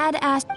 Dad asked...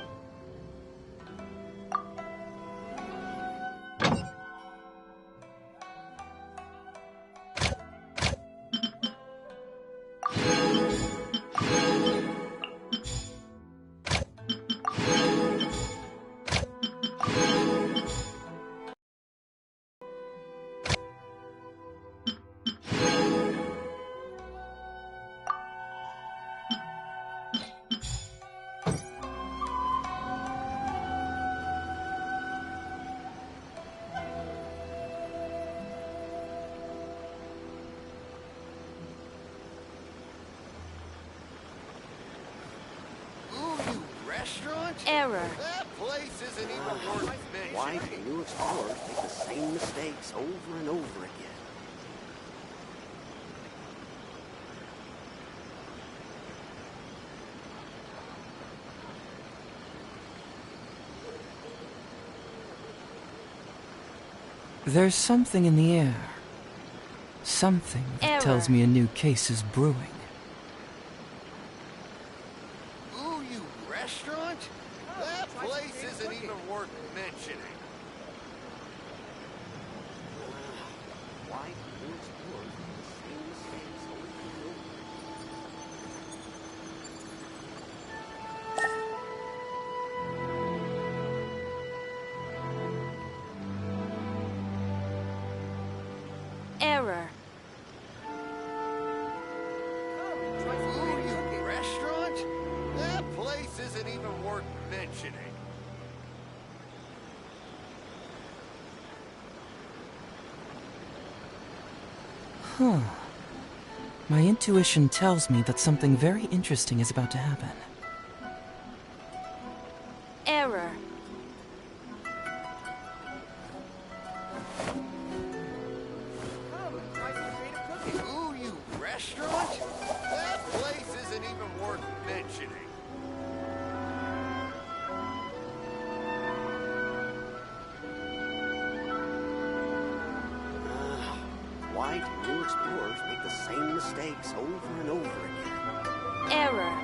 Error. That place isn't even worth mentioning. Why do new explorers make the same mistakes over and over again? There's something in the air. Something that tells me a new case is brewing. Ooh, you restaurant? That place isn't even worth mentioning. Why do new explorers make the same mistakes over and over again? Error. Ooh, you restaurant? That place isn't even worth mentioning. Huh. My intuition tells me that something very interesting is about to happen. Error. Ooh, you restaurant? That place isn't even worth mentioning. Why do new explorers make the same mistakes over and over again? Error.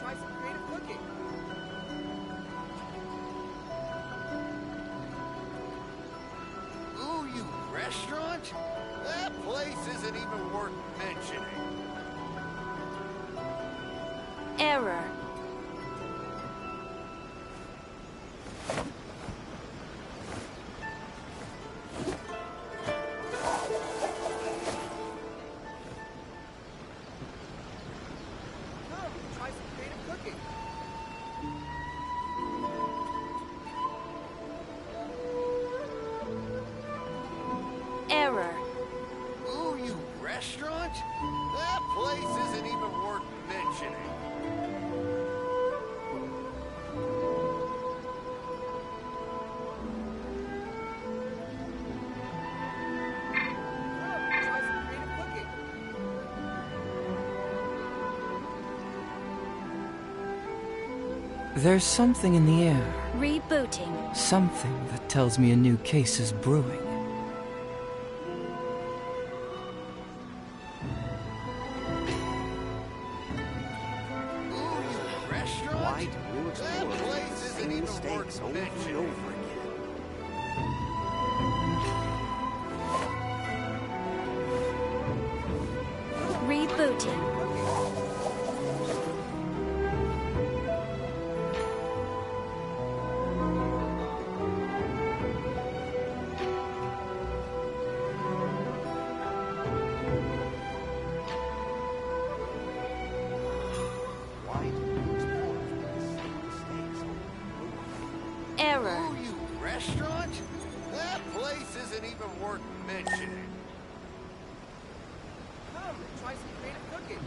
Try some creative cooking. Ooh, you restaurant? That place isn't even worth mentioning. Error. Try some creative cooking. Error. Ooh, you restaurant? That place isn't even worth mentioning. Try some creative cooking. There's something in the air. Rebooting. Something that tells me a new case is brewing. Ooh, you restaurant? Why do new That explorers make place the isn't same even mistakes worth over and mentioning. over again? Rebooting. Why do new explorers make the same mistakes over and over again? Error. Ooh, you restaurant? That place isn't even worth mentioning. Come, try some creative cooking.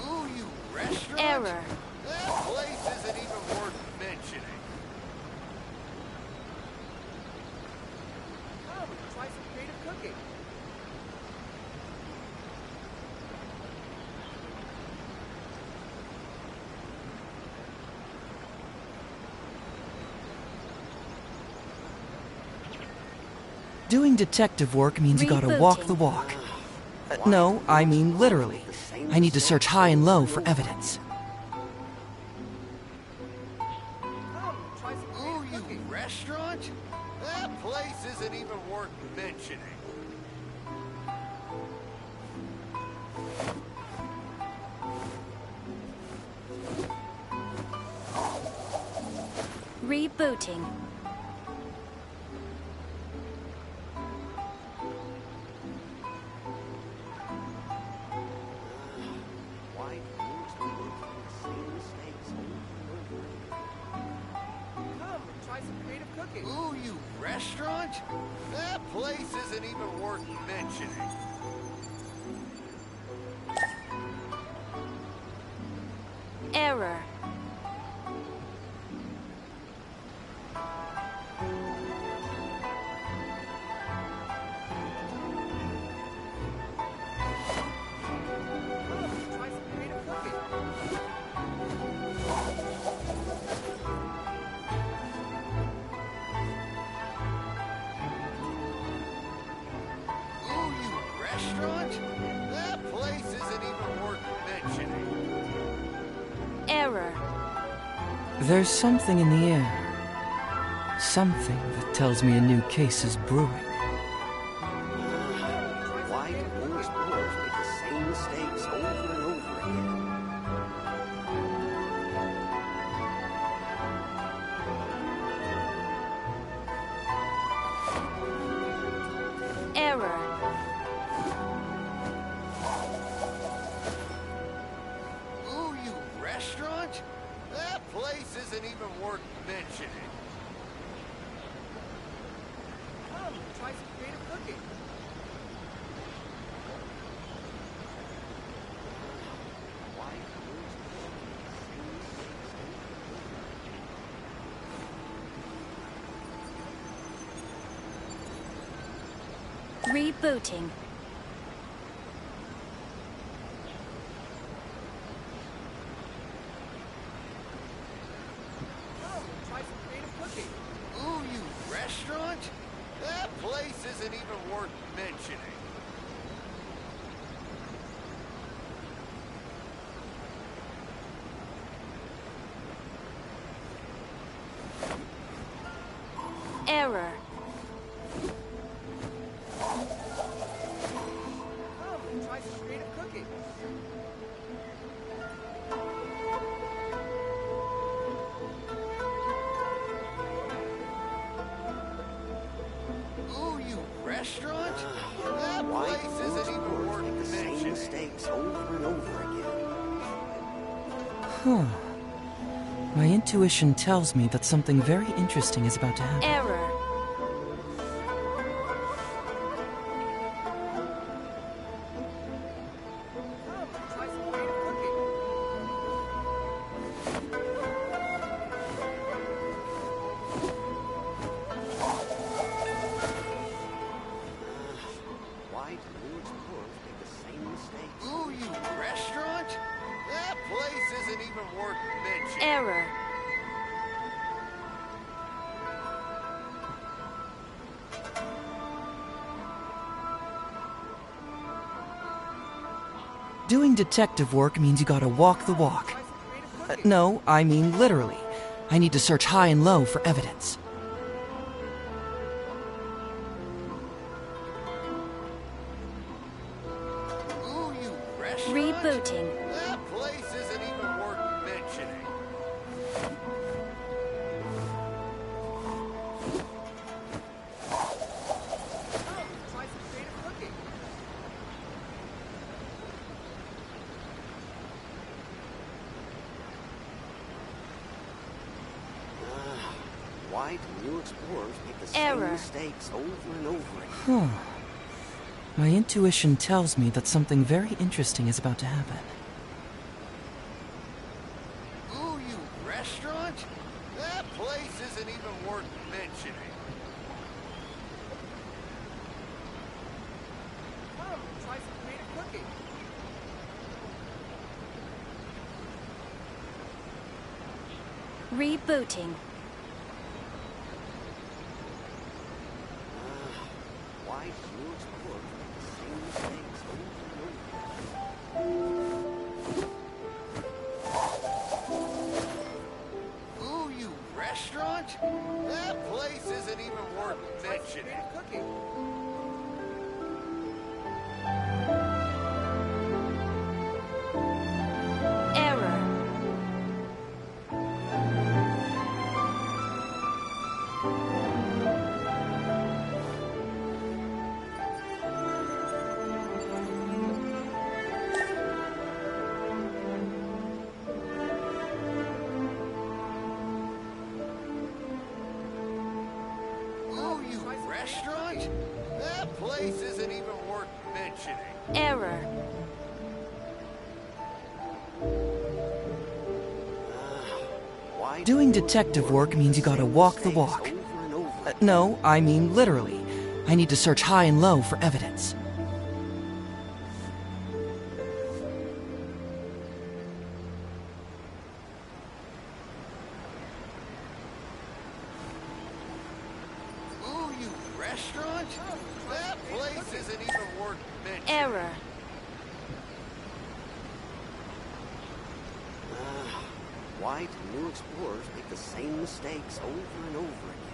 Ooh, you restaurant? Error. That place isn't even worth mentioning. Come, try some creative cooking. Doing detective work means you gotta walk the walk. No, I mean literally. I need to search high and low for evidence. Ooh, you restaurant? That place isn't even worth mentioning. Rebooting. Why do explorers make the same mistakes over and over again? Come, try some creative cooking. Ooh, you restaurant? That place isn't even worth mentioning. Error. Come, try some creative cooking. Ooh, you restaurant? That place isn't even worth mentioning. Error. There's something in the air. Something that tells me a new case is brewing. Why do explorers make the same mistakes over and over again? Error. Ooh, you restaurant? That place isn't even worth mentioning. Come, try some creative cooking. Why do explorers make the same mistakes over and over again? Rebooting. Come, try some creative cooking. Ooh, you restaurant? That place isn't even worth mentioning. Error. Come, try some creative cooking. Ooh, you restaurant? That Why place do isn't even explorers worth make the same mentioning. mistakes over and over again? Huh. My intuition tells me that something very interesting is about to happen. Error. Come, try some creative cooking. Why do explorers make the same mistakes? Ooh, you restaurant? That place isn't even worth mentioning. Error. Doing detective work means you gotta walk the walk. Try some creative cooking. No, I mean literally. I need to search high and low for evidence. Ooh, you restaurant? Rebooting. That place isn't even worth mentioning. Come, try some creative cooking. Why do new explorers make the Error. same mistakes over and over again? Huh. My intuition tells me that something very interesting is about to happen. Ooh, you restaurant? That place isn't even worth mentioning. Come, try some creative cooking. Rebooting. restaurant? That place isn't even worth mentioning. Cooking. Error. Oh, you restaurant? That place isn't even worth mentioning. Error. Why Doing do detective work means you gotta walk the mistakes walk. over and over again? No, I mean literally. I need to search high and low for evidence. Oh, you restaurant? That place isn't even worth mentioning. Error. Why do new explorers make the same mistakes over and over again?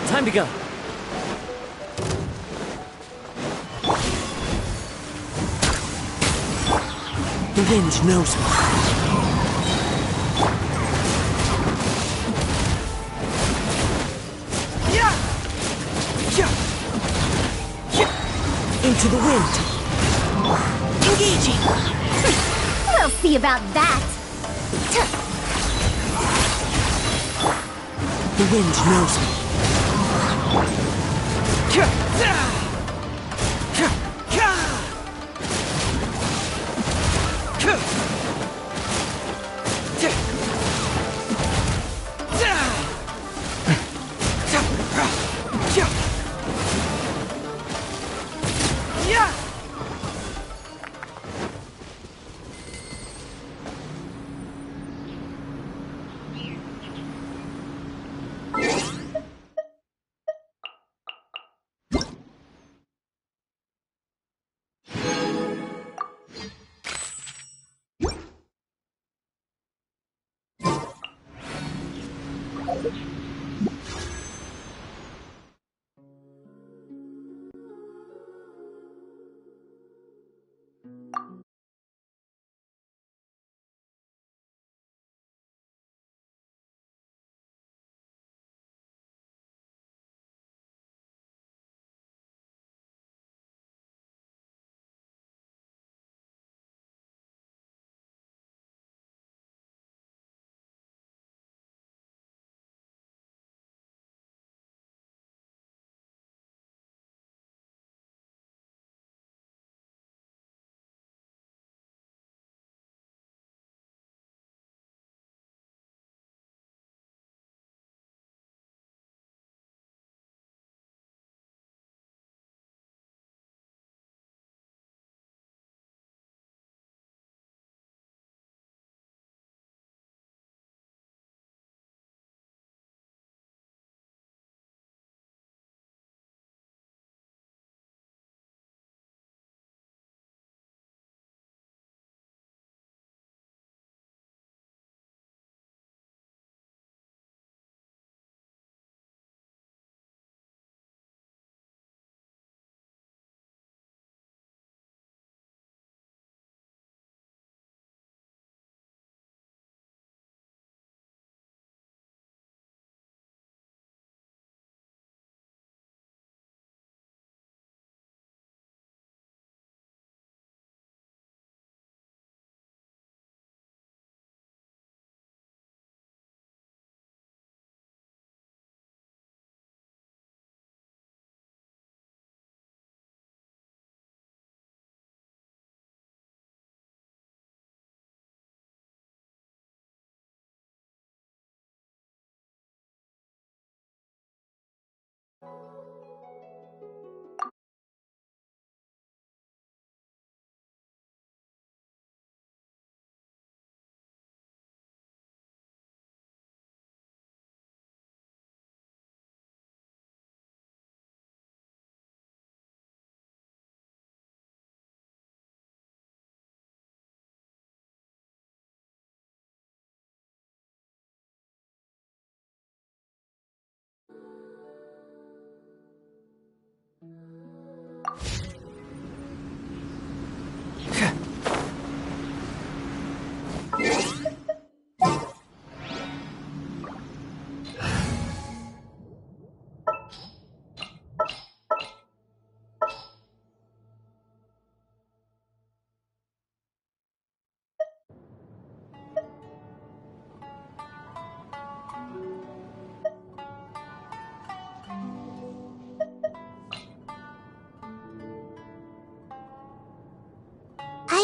Time to go. The wind knows me. Into the wind. Engaging. We'll see about that. The wind knows me.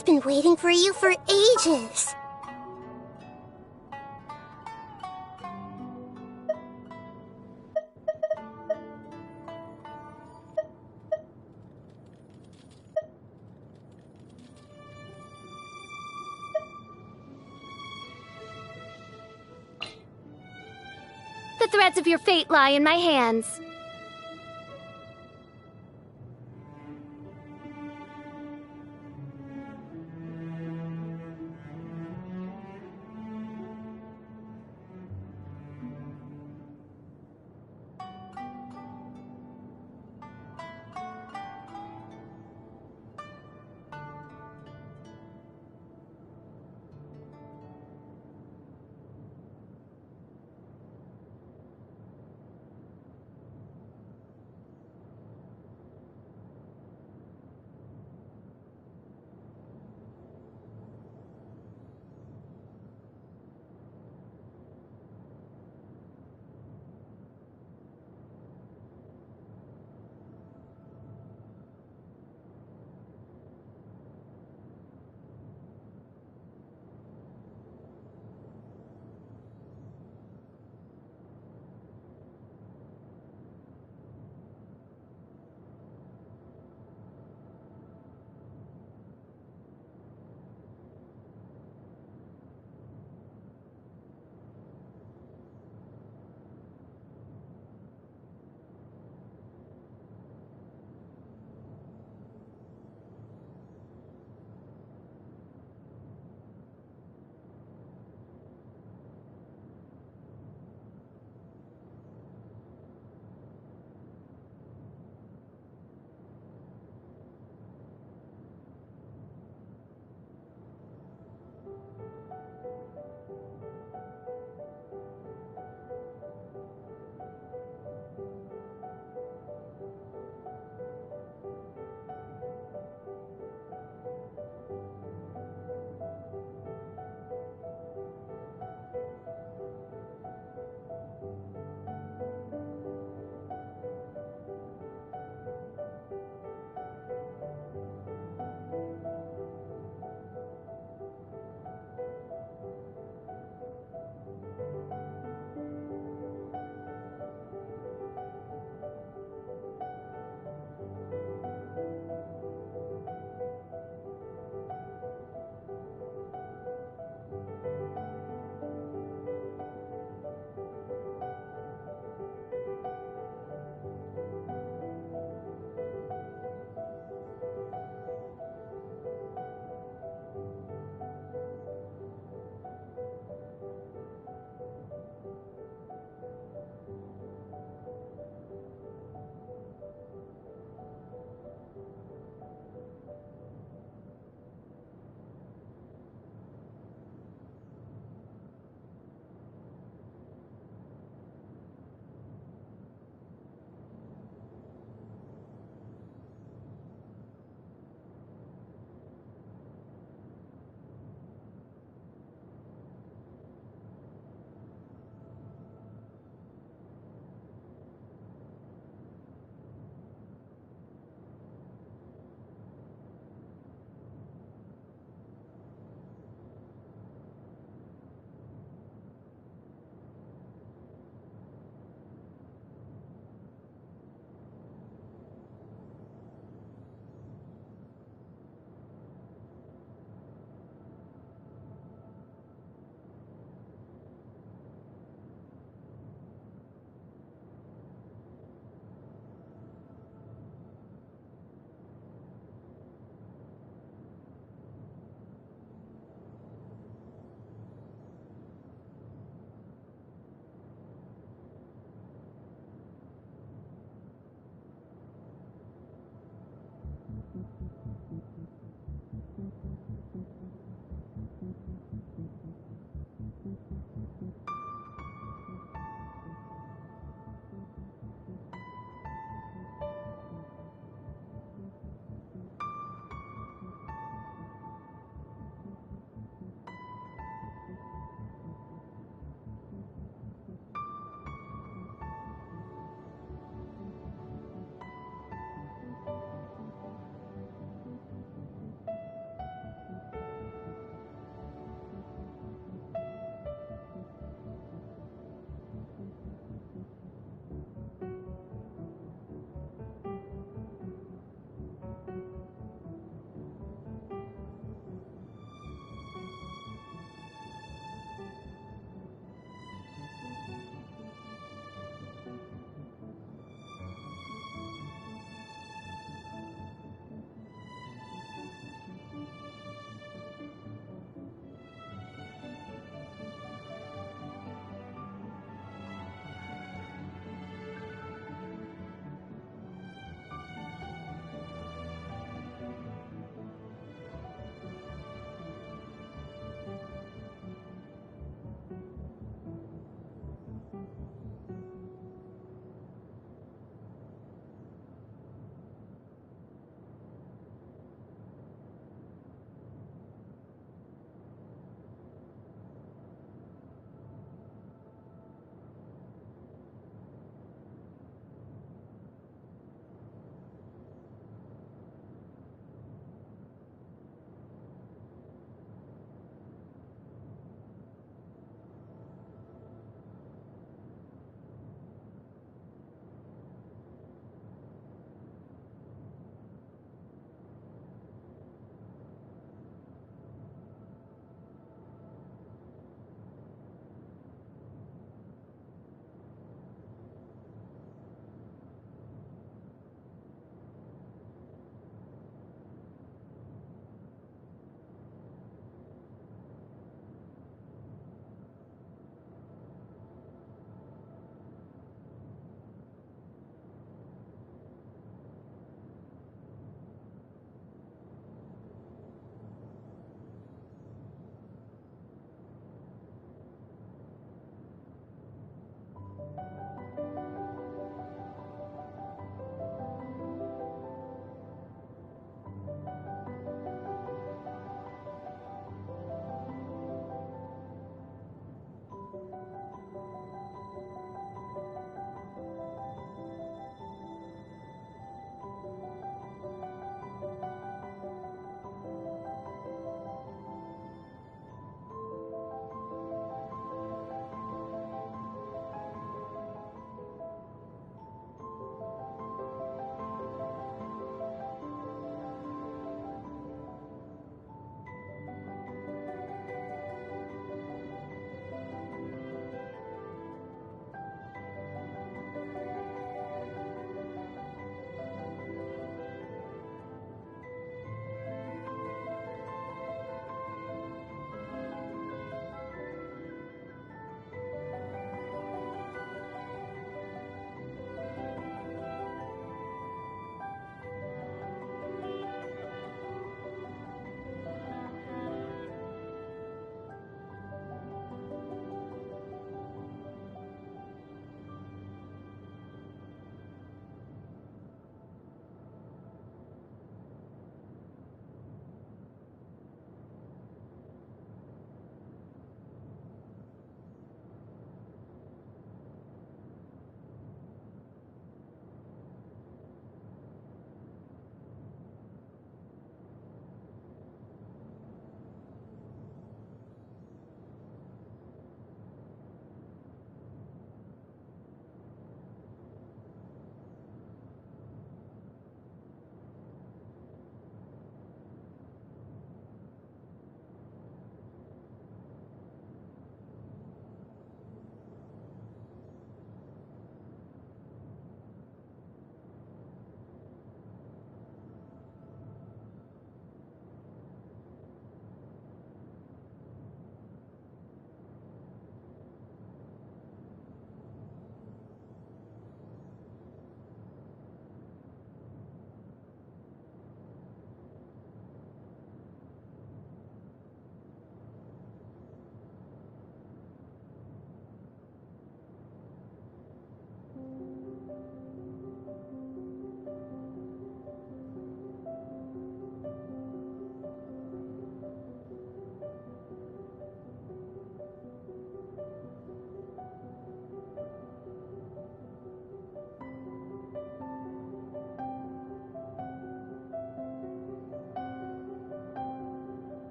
I've been waiting for you for ages. The threads of your fate lie in my hands.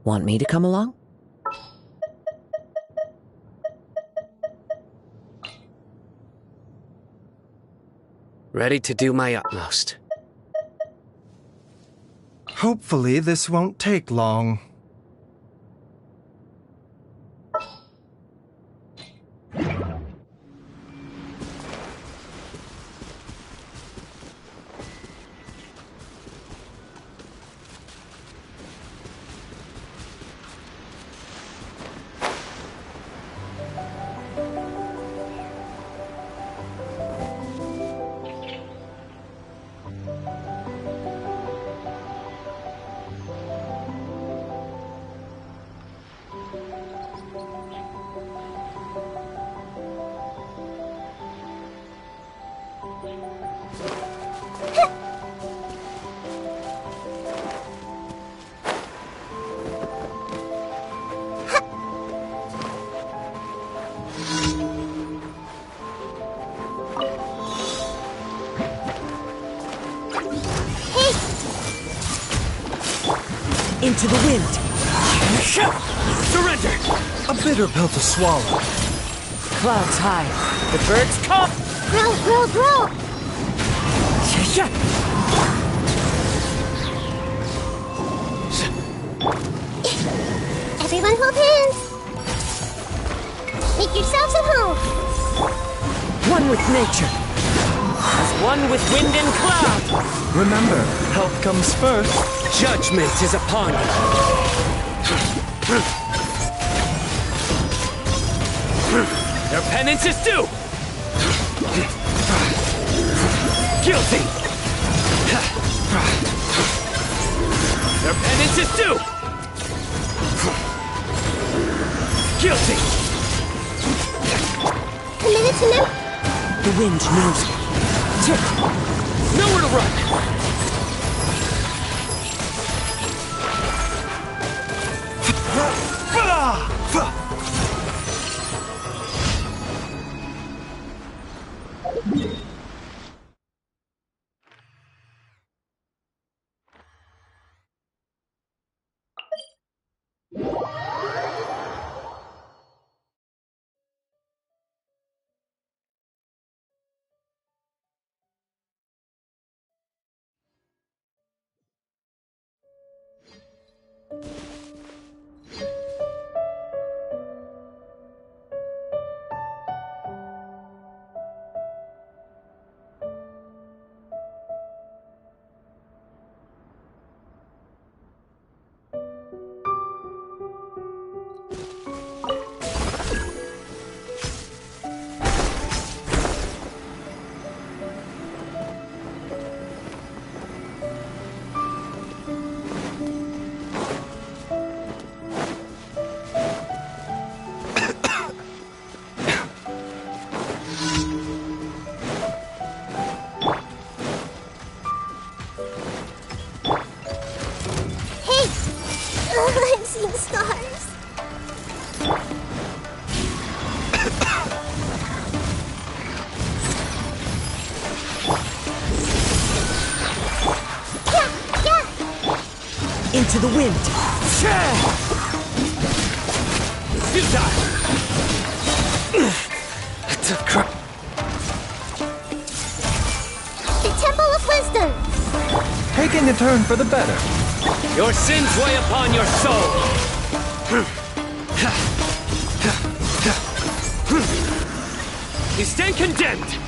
Want me to come along? Ready to do my utmost. Hopefully this won't take long. Into the wind! Surrender! A bitter pill to swallow. Clouds high. The birds come! Grow, grow, grow! Everyone hold hands! Make yourselves at home! One with nature. As one with wind and cloud. Remember, health comes first. Judgment is upon you. Their penance is due! Guilty! Their penance is due! Guilty! Committed to them? The wind knows me. Nowhere to run! I'm seeing stars. Into the wind. Futile! The Temple of Wisdom. Taking a turn for the better. Your sins weigh upon your soul! You stand condemned!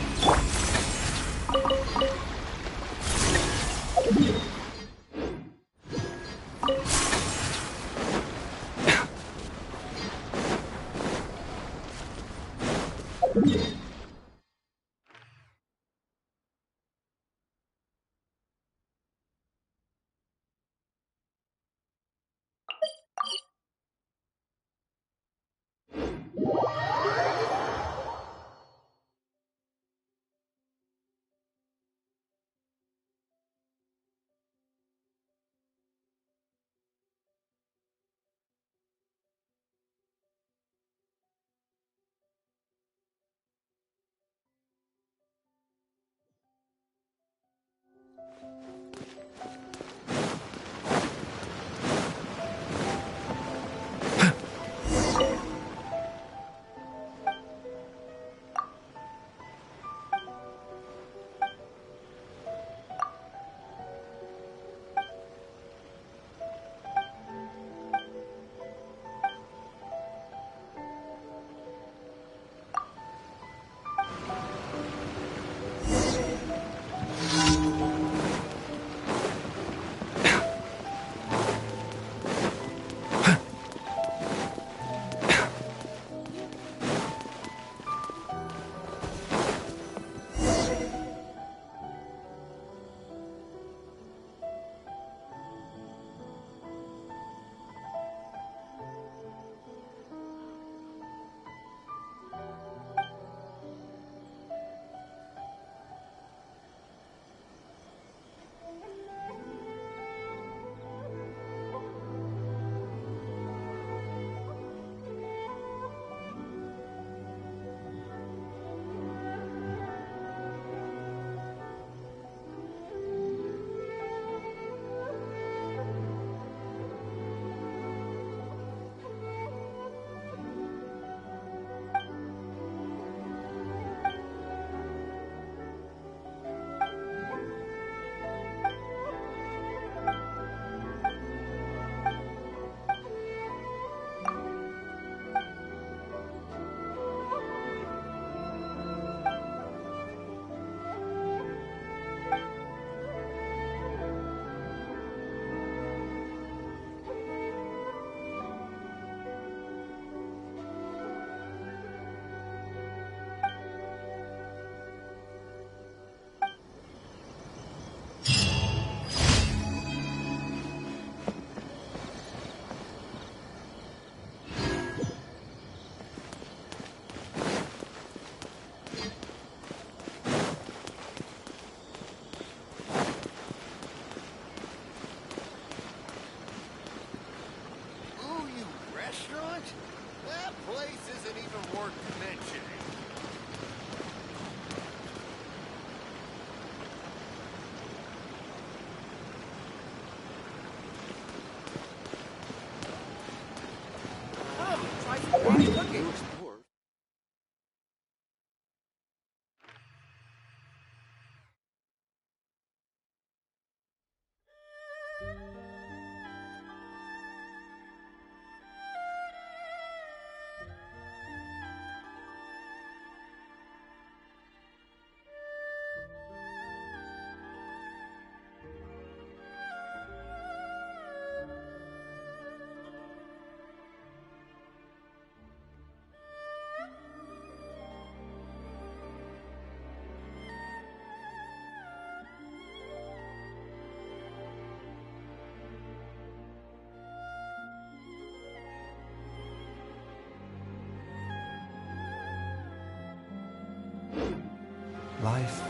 Life,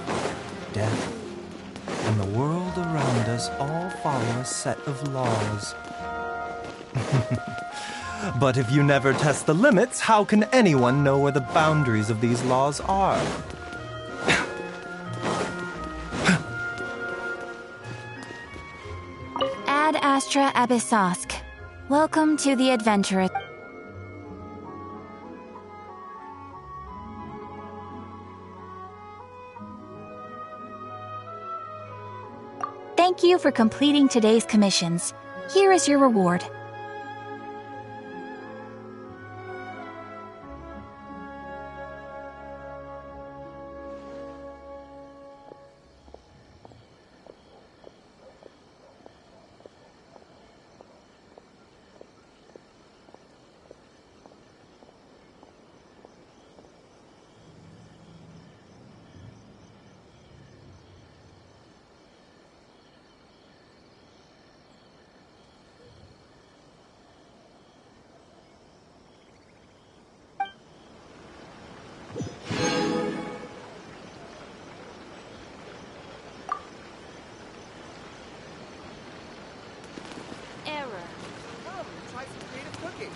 death, and the world around us all follow a set of laws. But if you never test the limits, how can anyone know where the boundaries of these laws are? Ad Astra Abyssosk. Welcome to the adventure. Thank you for completing today's commissions. Here is your reward. Error. Come, try some creative cooking.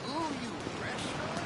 Ooh, you restaurant?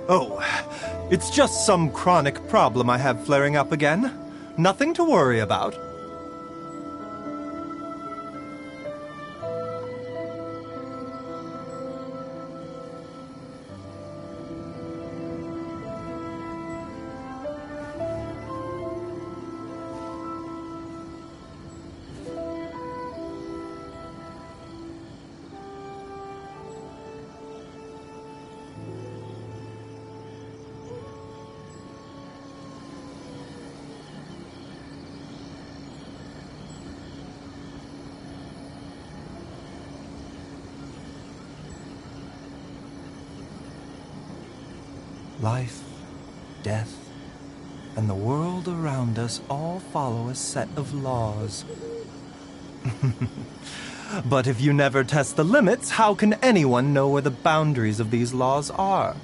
Oh, it's just some chronic problem I have flaring up again. Nothing to worry about. Life, death, and the world around us all follow a set of laws. But if you never test the limits, how can anyone know where the boundaries of these laws are?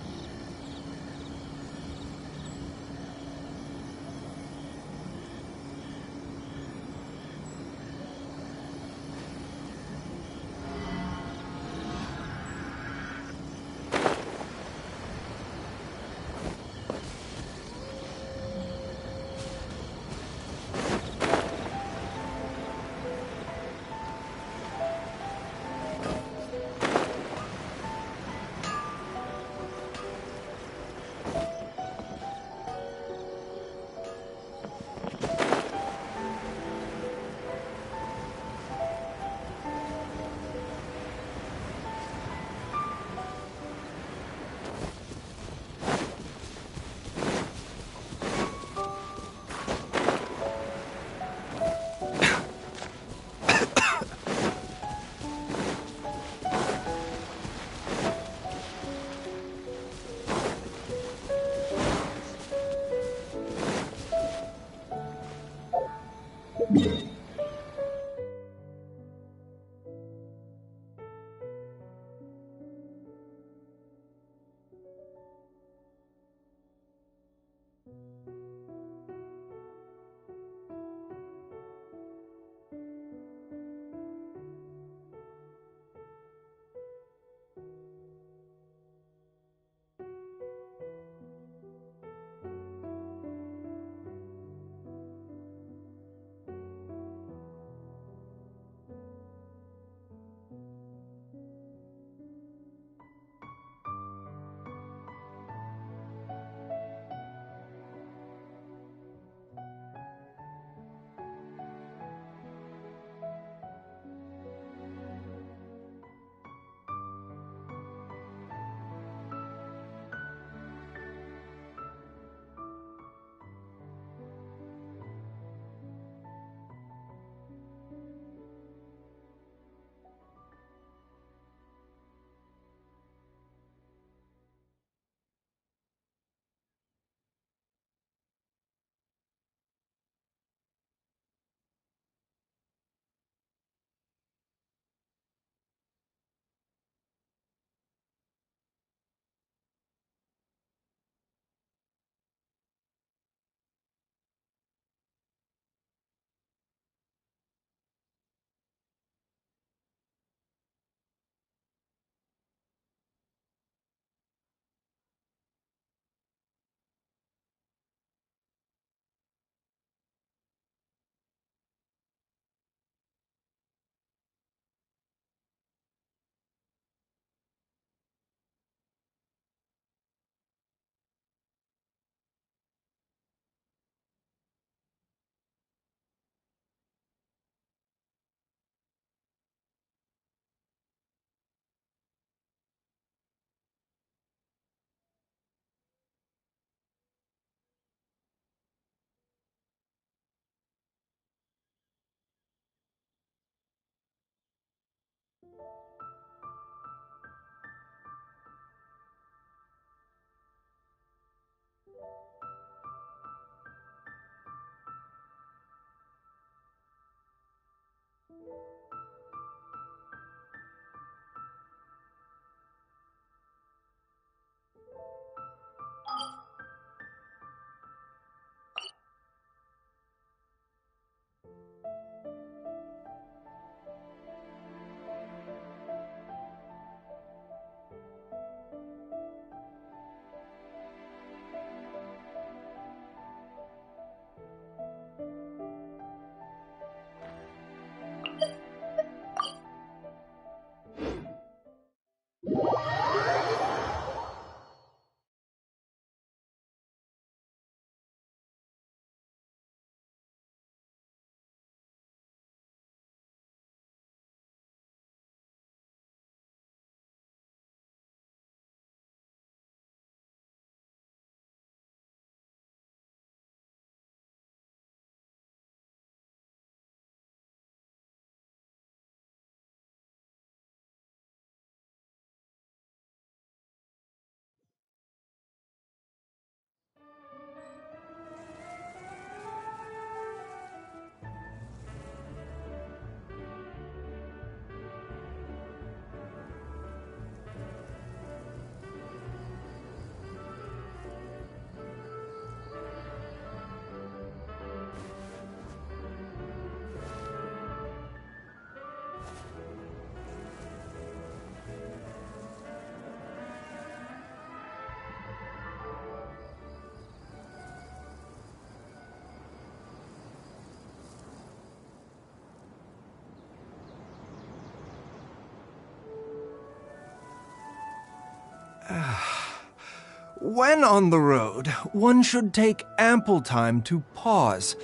When on the road, one should take ample time to pause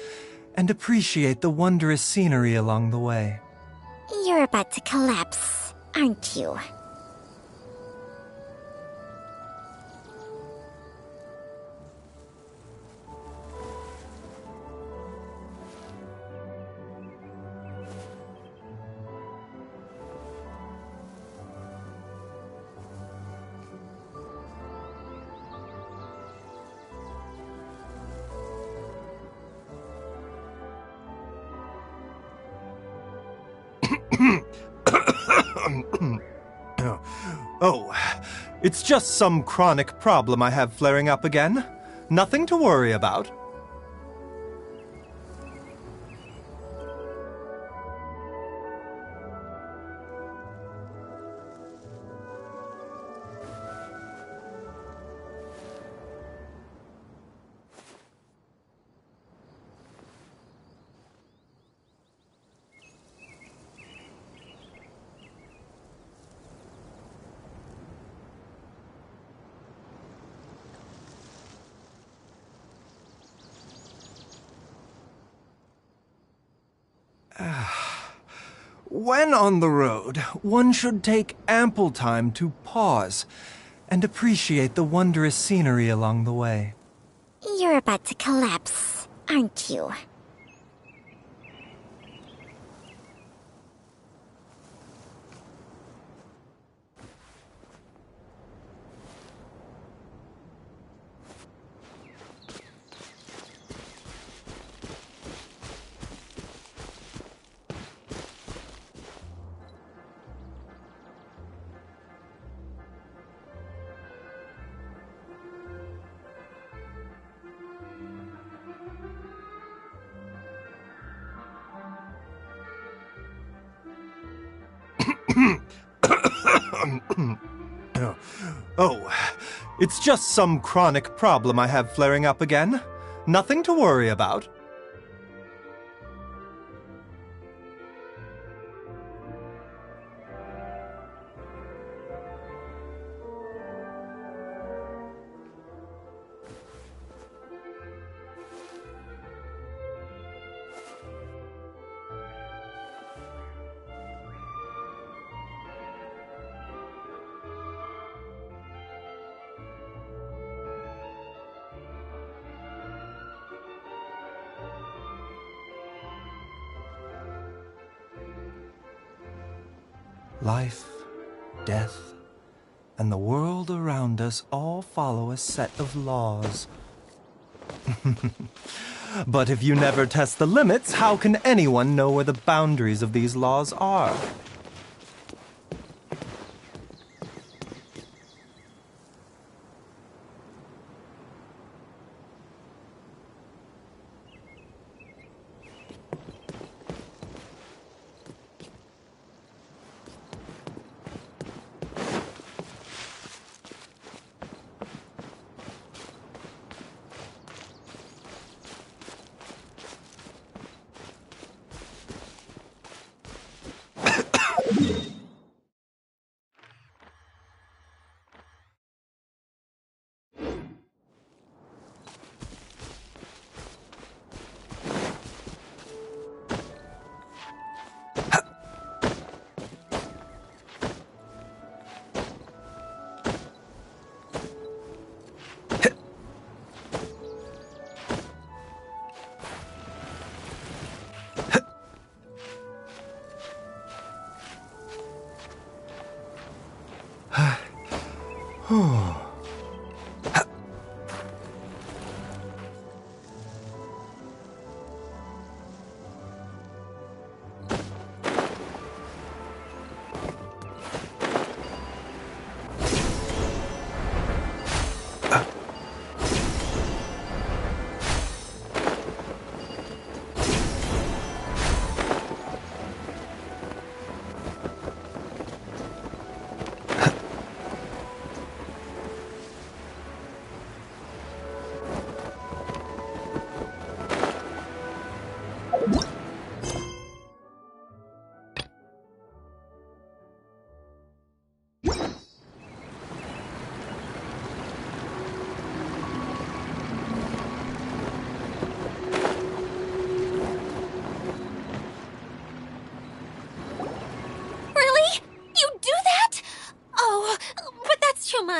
and appreciate the wondrous scenery along the way. You're about to collapse, aren't you? Oh, it's just some chronic problem I have flaring up again. Nothing to worry about. When on the road, one should take ample time to pause and appreciate the wondrous scenery along the way. You're about to collapse, aren't you? Oh, it's just some chronic problem I have flaring up again. Nothing to worry about. Life, death, and the world around us all follow a set of laws. But if you never test the limits, how can anyone know where the boundaries of these laws are?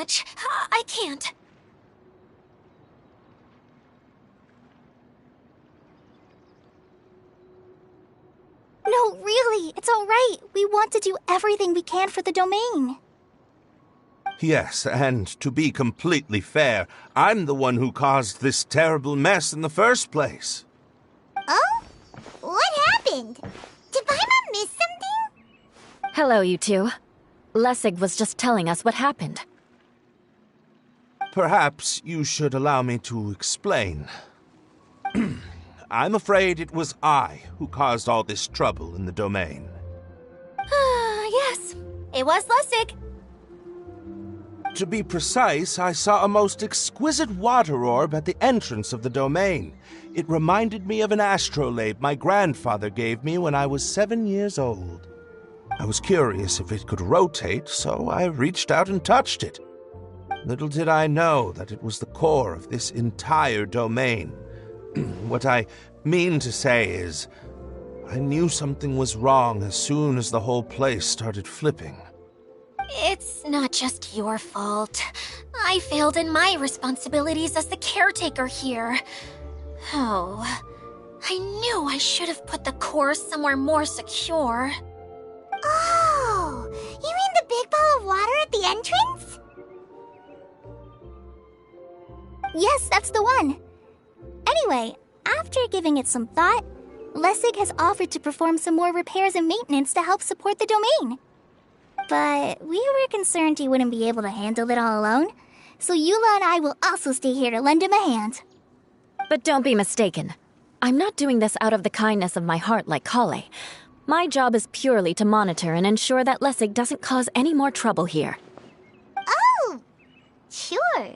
much. I can't. No, really, it's all right. We want to do everything we can for the domain. Yes, and to be completely fair, I'm the one who caused this terrible mess in the first place. Oh? What happened? Did Paimon miss something? Hello, you two. Lessig was just telling us what happened. Perhaps you should allow me to explain. I'm afraid it was I who caused all this trouble in the domain. Yes, it was Lessig. To be precise, I saw a most exquisite water orb at the entrance of the domain. It reminded me of an astrolabe my grandfather gave me when I was 7 years old. I was curious if it could rotate, so I reached out and touched it. Little did I know that it was the core of this entire domain. What I mean to say is, I knew something was wrong as soon as the whole place started flipping. It's not just your fault. I failed in my responsibilities as the caretaker here. Oh, I knew I should have put the core somewhere more secure. Oh, you mean the big ball of water at the entrance? Yes, that's the one. Anyway, after giving it some thought, Lessig has offered to perform some more repairs and maintenance to help support the domain. But we were concerned he wouldn't be able to handle it all alone, so Eula and I will also stay here to lend him a hand. But don't be mistaken. I'm not doing this out of the kindness of my heart like Kale. My job is purely to monitor and ensure that Lessig doesn't cause any more trouble here. Oh, sure.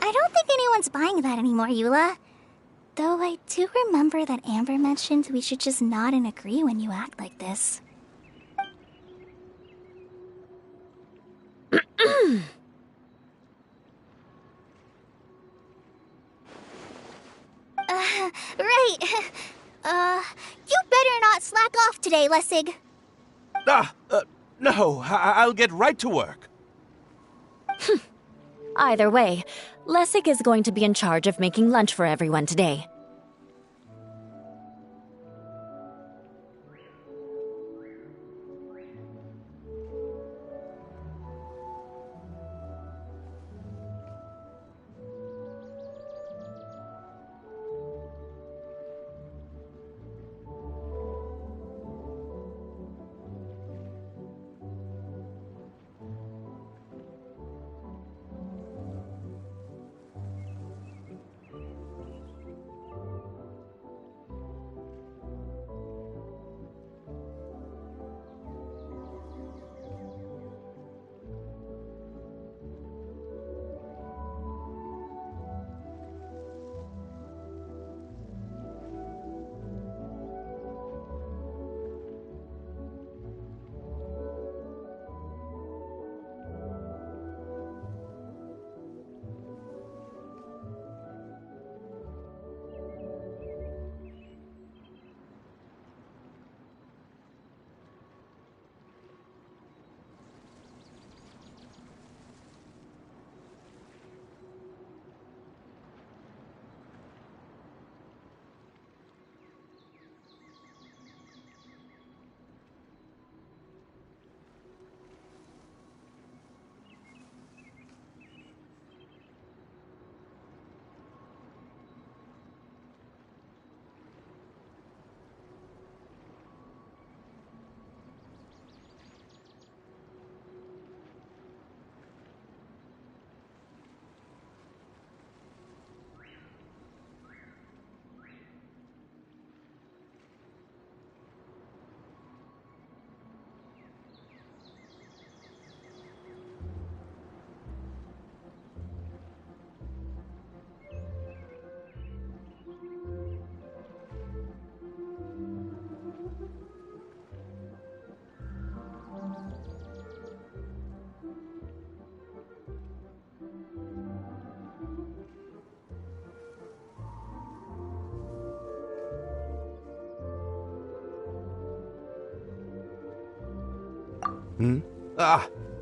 I don't think anyone's buying that anymore, Eula. Though I do remember that Amber mentioned we should just nod and agree when you act like this. Right. You better not slack off today, Lessig. No, I'll get right to work. Either way, Lessig is going to be in charge of making lunch for everyone today.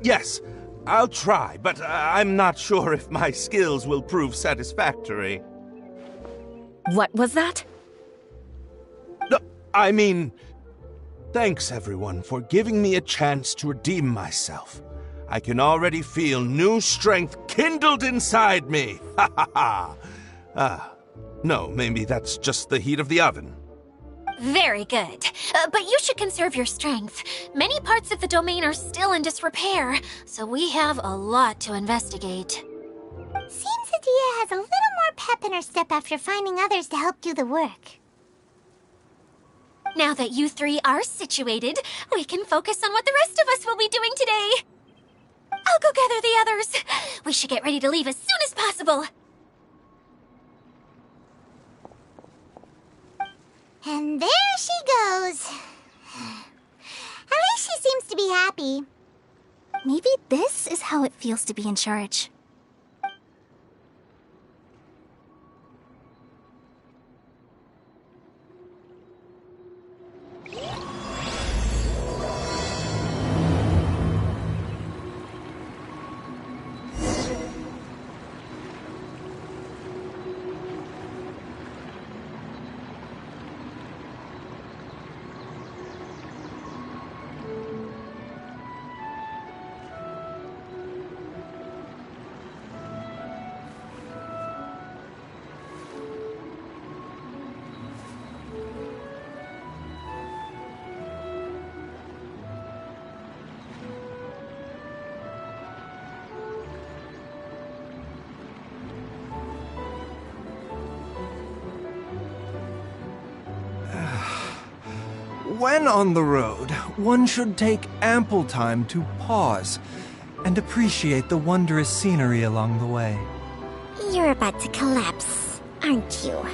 Yes. I'll try, but I'm not sure if my skills will prove satisfactory. What was that? No, I mean, thanks everyone for giving me a chance to redeem myself. I can already feel new strength kindled inside me. Ha ha ha. No, maybe that's just the heat of the oven. Very good. But you should conserve your strength. Many parts of the domain are still in disrepair, so we have a lot to investigate. Seems Adia has a little more pep in her step after finding others to help do the work. Now that you three are situated, we can focus on what the rest of us will be doing today. I'll go gather the others. We should get ready to leave as soon as possible. And there she goes. At least she seems to be happy. Maybe this is how it feels to be in charge. When on the road, one should take ample time to pause and appreciate the wondrous scenery along the way. You're about to collapse, aren't you?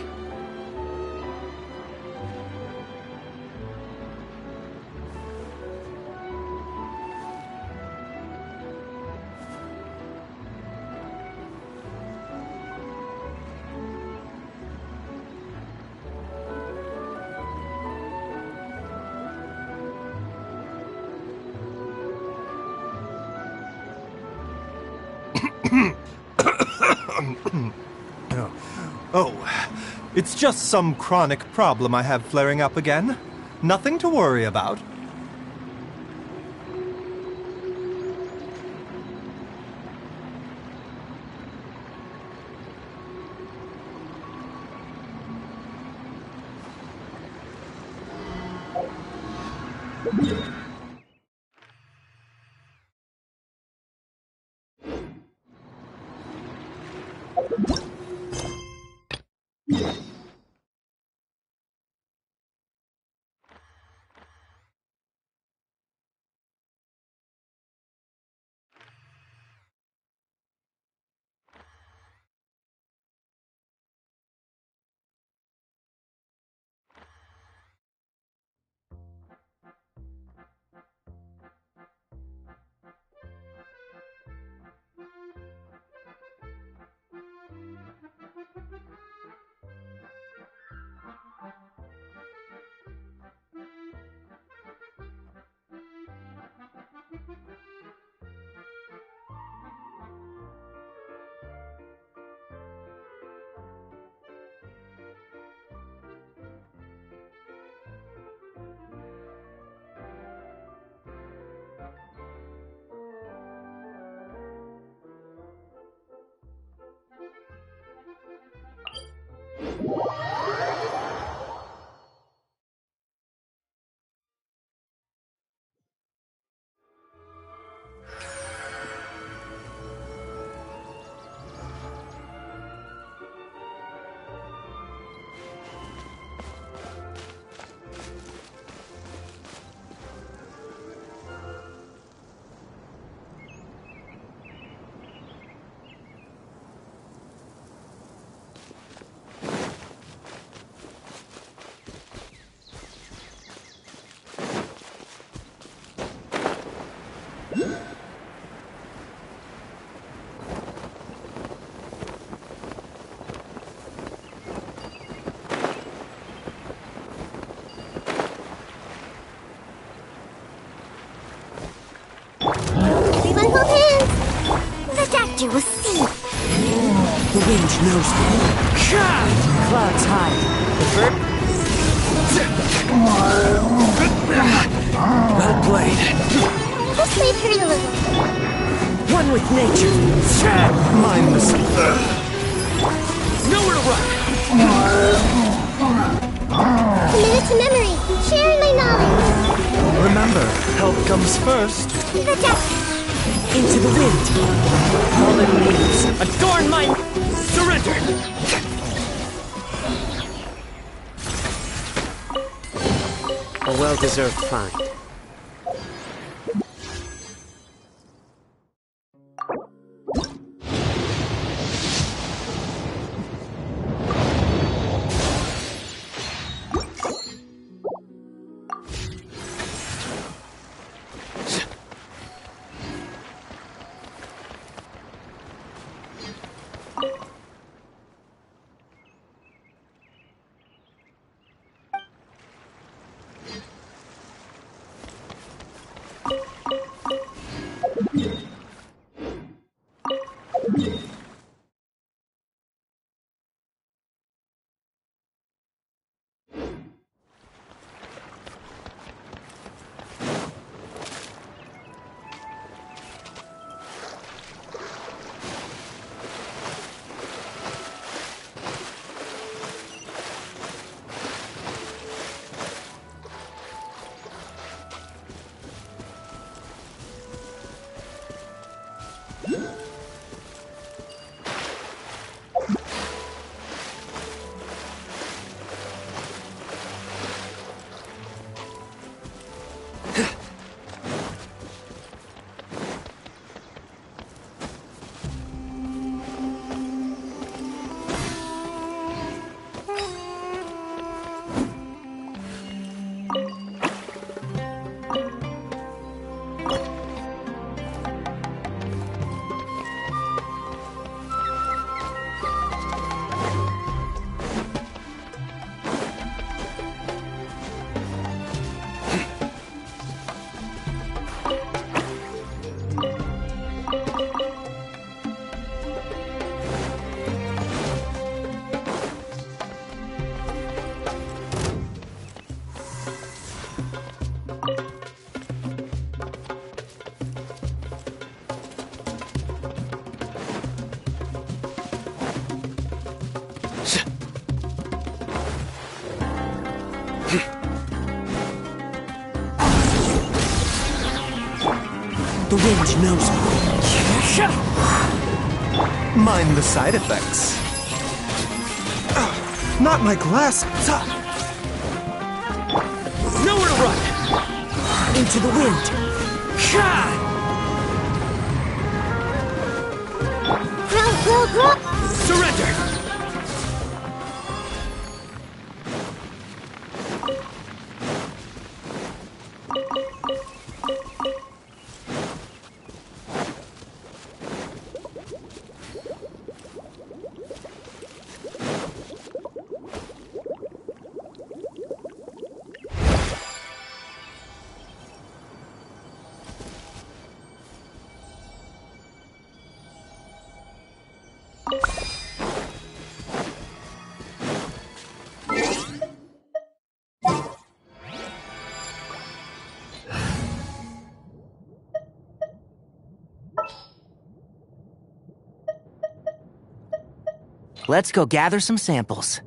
Oh, it's just some chronic problem I have flaring up again. Nothing to worry about. you will see. The wind knows me. Clouds high. Well played. This might hurt a little. One with nature. Mind the sun. Nowhere to run. Commit it to memory. Sharing my knowledge. Remember, help comes first. The depth. Into the wind. Fallen leaves. Adorn my... Surrender! A well-deserved find. The wind knows me. Mind the side effects. Not my glasses. Nowhere to run. Into the wind. Grow. Surrender. Let's go gather some samples.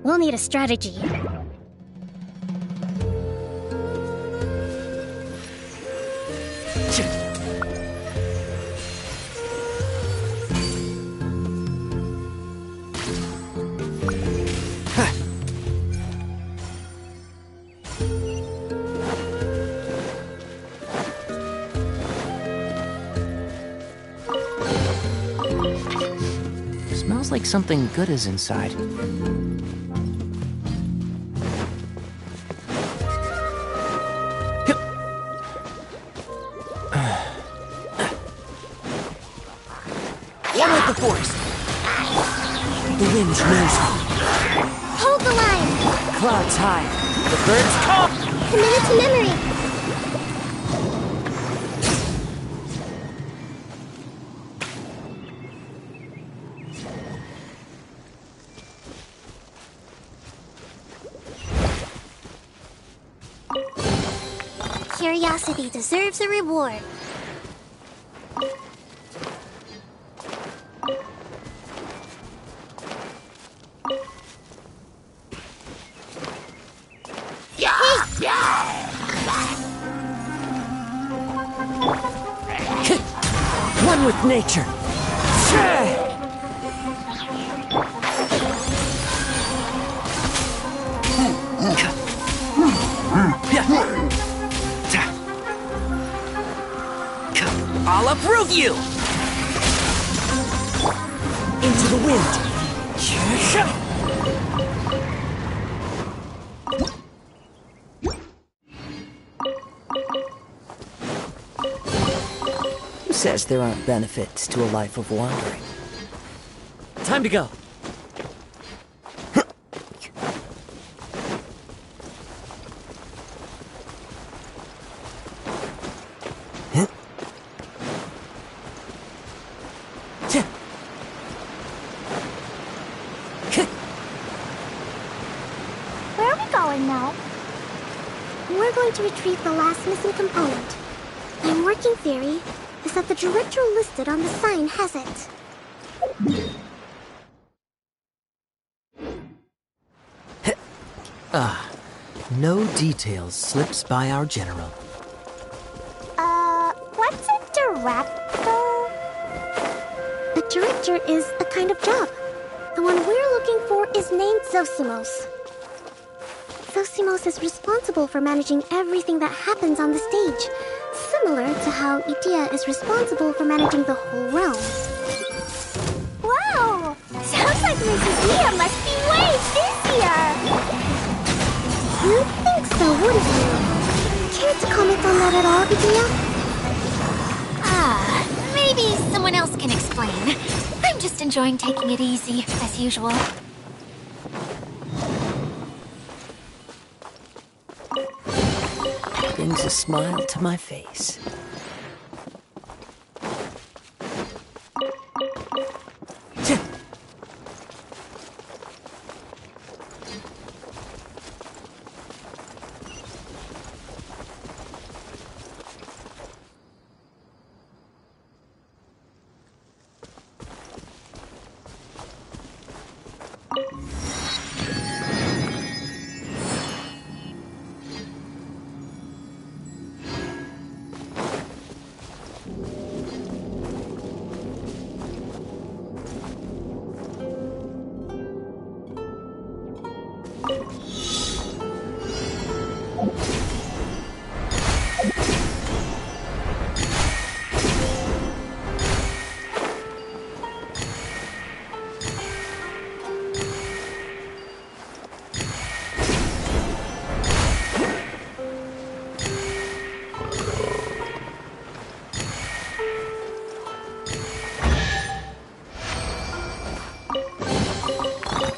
We'll need a strategy. Smells like something good is inside. One with the forest. The wind knows me. Hold the line. Clouds high. The birds call. Committed to memory. Curiosity deserves a reward. One with nature. I'll uproot you! Into the wind. Who says there aren't benefits to a life of wandering? Time to go. Where are we going now? We're going to retrieve the last missing component. My working theory is that the director listed on the sign has it. No details slips by our general. What's a director? A director is a kind of job. The one we're looking for is named Zosimos. Zosimos is responsible for managing everything that happens on the stage, similar to how Idea is responsible for managing the whole realm. Wow! Sounds like Mrs. Idea must be way busier! You'd think so, wouldn't you? Care to comment on that at all, Idea? Maybe someone else can explain. I'm just enjoying taking it easy, as usual. Brings a smile to my face.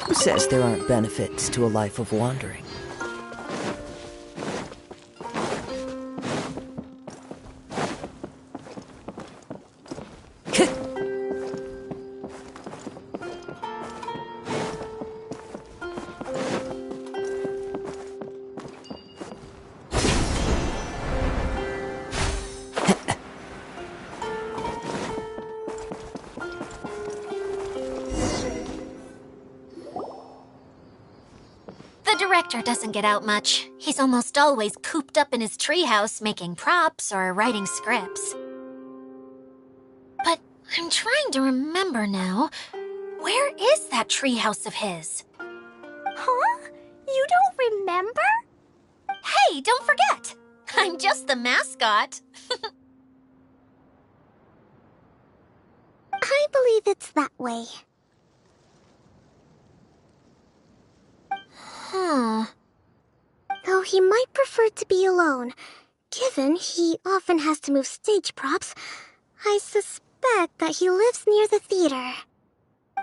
Who says there aren't benefits to a life of wandering? The director doesn't get out much. He's almost always cooped up in his treehouse making props or writing scripts. But I'm trying to remember now. Where is that treehouse of his? Huh? You don't remember? Hey, don't forget! I'm just the mascot. I believe it's that way. Though he might prefer to be alone, given he often has to move stage props, I suspect suspect that he lives near the theater.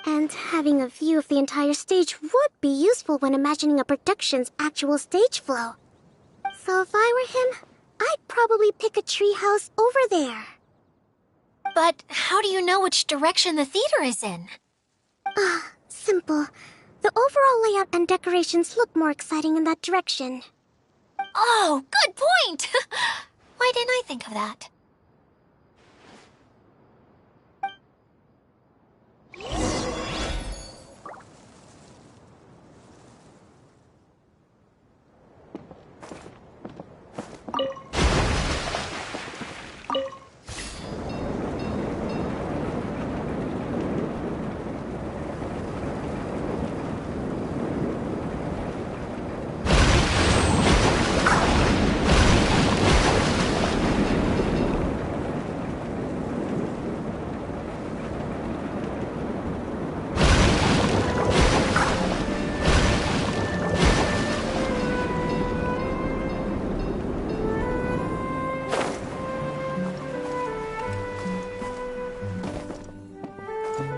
And having a view of the entire stage would be useful when imagining a production's actual stage flow. So if I were him, I'd probably pick a treehouse over there. But how do you know which direction the theater is in? Simple. The overall layout and decorations look more exciting in that direction. Oh, good point! Why didn't I think of that?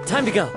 Time to go.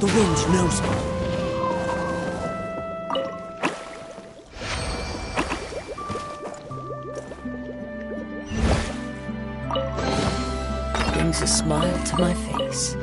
The wind knows me. Brings a smile to my face.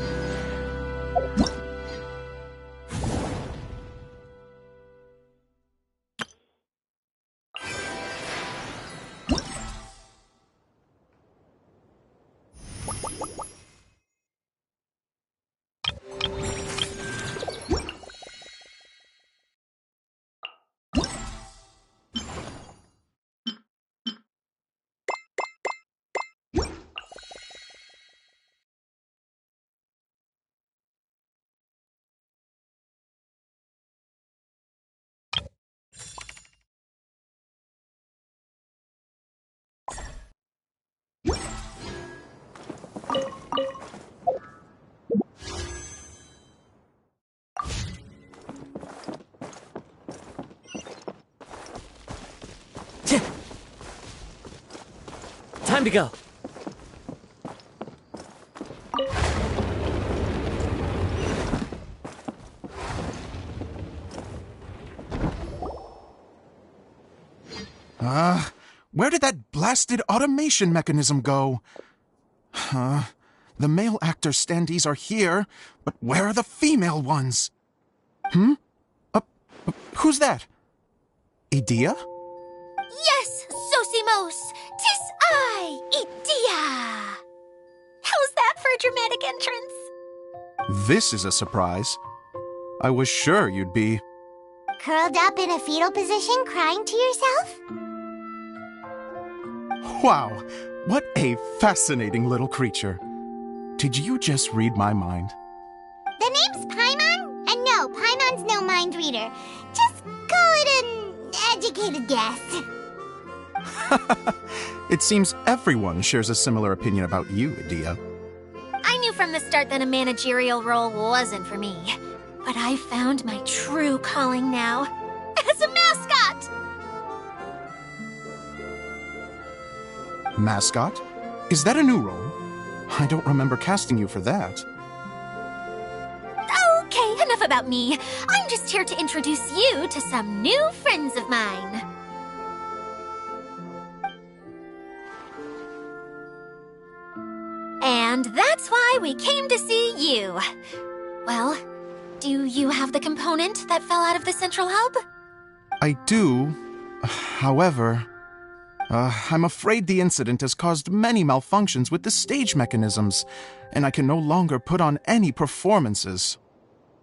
Time to go. Where did that blasted automation mechanism go? The male actor standees are here, but where are the female ones? Who's that? Idea? Yes, Sosimos! 'Tis I, Idea! How's that for a dramatic entrance? This is a surprise. I was sure you'd be... Curled up in a fetal position, crying to yourself? Wow, what a fascinating little creature. Did you just read my mind? The name's Paimon? And no, Paimon's no mind reader. Just call it an educated guess. It seems everyone shares a similar opinion about you, Idea. I knew from the start that a managerial role wasn't for me. But I found my true calling now. As a mascot! Mascot? Is that a new role? I don't remember casting you for that. Okay, enough about me. I'm just here to introduce you to some new friends of mine. And that's why we came to see you. Well, do you have the component that fell out of the central hub? I do. However, I'm afraid the incident has caused many malfunctions with the stage mechanisms, and I can no longer put on any performances.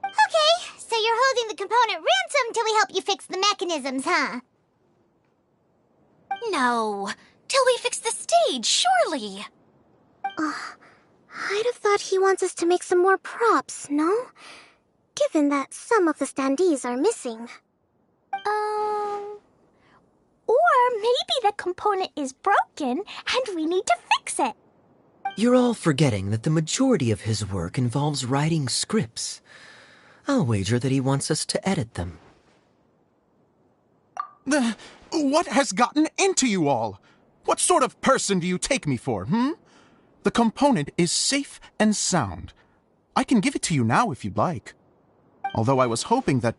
Okay, so you're holding the component ransom till we help you fix the mechanisms, huh? No, till we fix the stage, surely. I'd have thought he wants us to make some more props, no? Given that some of the standees are missing. Or maybe the component is broken and we need to fix it. You're all forgetting that the majority of his work involves writing scripts. I'll wager that he wants us to edit them. What has gotten into you all? What sort of person do you take me for, The component is safe and sound. I can give it to you now if you'd like. Although I was hoping that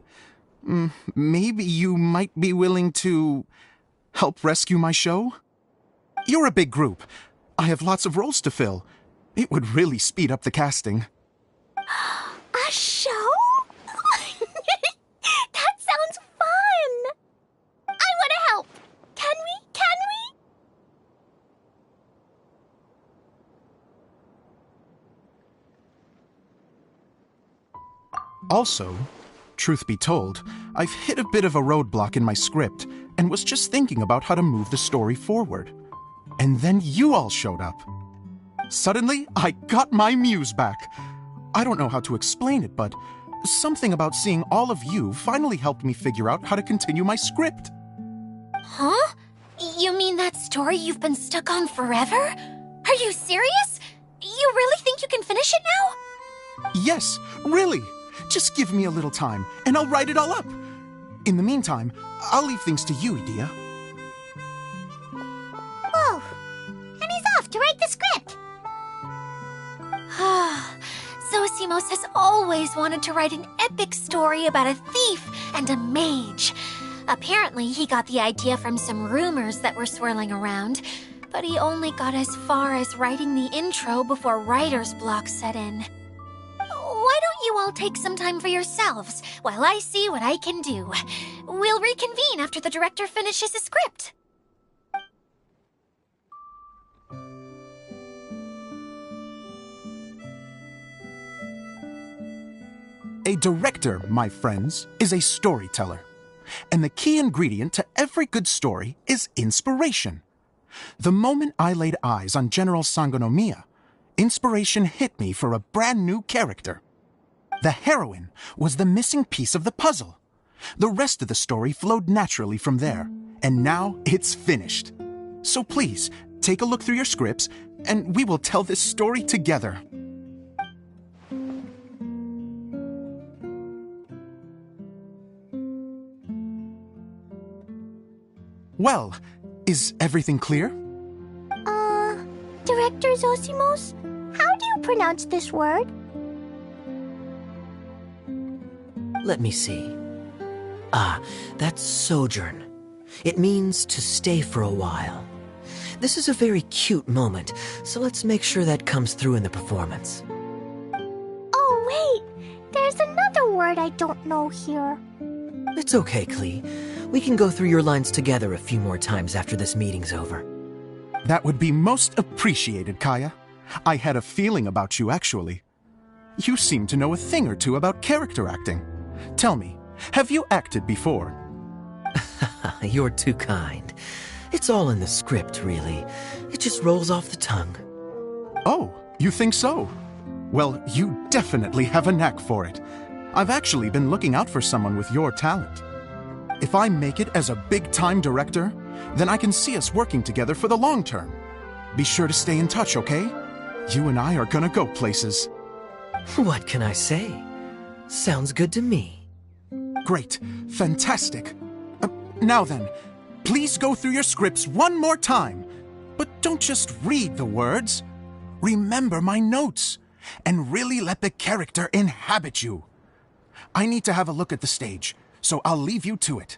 maybe you might be willing to help rescue my show? You're a big group. I have lots of roles to fill. It would really speed up the casting. A show? That sounds fun! I want to help! Can we? Also, truth be told, I've hit a bit of a roadblock in my script and was just thinking about how to move the story forward. And then you all showed up. Suddenly, I got my muse back. I don't know how to explain it, but something about seeing all of you finally helped me figure out how to continue my script. Huh? You mean that story you've been stuck on forever? Are you serious? You really think you can finish it now? Yes, really. Just give me a little time, and I'll write it all up. In the meantime, I'll leave things to you, Edea. Whoa! And he's off to write the script! Zosimos has always wanted to write an epic story about a thief and a mage. Apparently, he got the idea from some rumors that were swirling around, but he only got as far as writing the intro before writer's block set in. Why don't you all take some time for yourselves while I see what I can do? We'll reconvene after the director finishes his script. A director, my friends, is a storyteller. And the key ingredient to every good story is inspiration. The moment I laid eyes on General Sangonomiya, inspiration hit me for a brand new character. The heroine was the missing piece of the puzzle. The rest of the story flowed naturally from there, and now it's finished. So please, take a look through your scripts, and we will tell this story together. Well, is everything clear? Director Zosimos, how do you pronounce this word? Let me see. That's sojourn. It means to stay for a while. This is a very cute moment, so let's make sure that comes through in the performance. Oh, wait! There's another word I don't know here. It's okay, Klee. We can go through your lines together a few more times after this meeting's over. That would be most appreciated, Kaya. I had a feeling about you, actually. You seem to know a thing or two about character acting. Tell me, have you acted before? You're too kind. It's all in the script, really. It just rolls off the tongue. Oh, you think so? Well, you definitely have a knack for it. I've actually been looking out for someone with your talent. If I make it as a big-time director, then I can see us working together for the long term. Be sure to stay in touch, okay? You and I are gonna go places. What can I say? Sounds good to me. Great. Fantastic. Now then, please go through your scripts one more time. But don't just read the words. Remember my notes, and really let the character inhabit you. I need to have a look at the stage, so I'll leave you to it.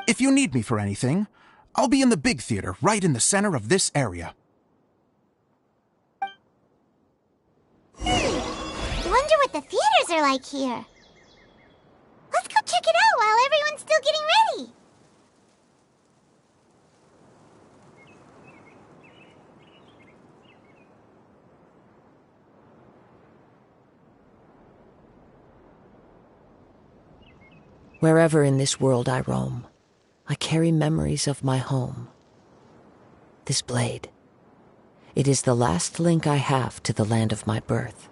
If you need me for anything, I'll be in the big theater right in the center of this area. Wonder what the theaters are like here. Let's go check it out while everyone's still getting ready. Wherever in this world I roam, I carry memories of my home. This blade, it is the last link I have to the land of my birth.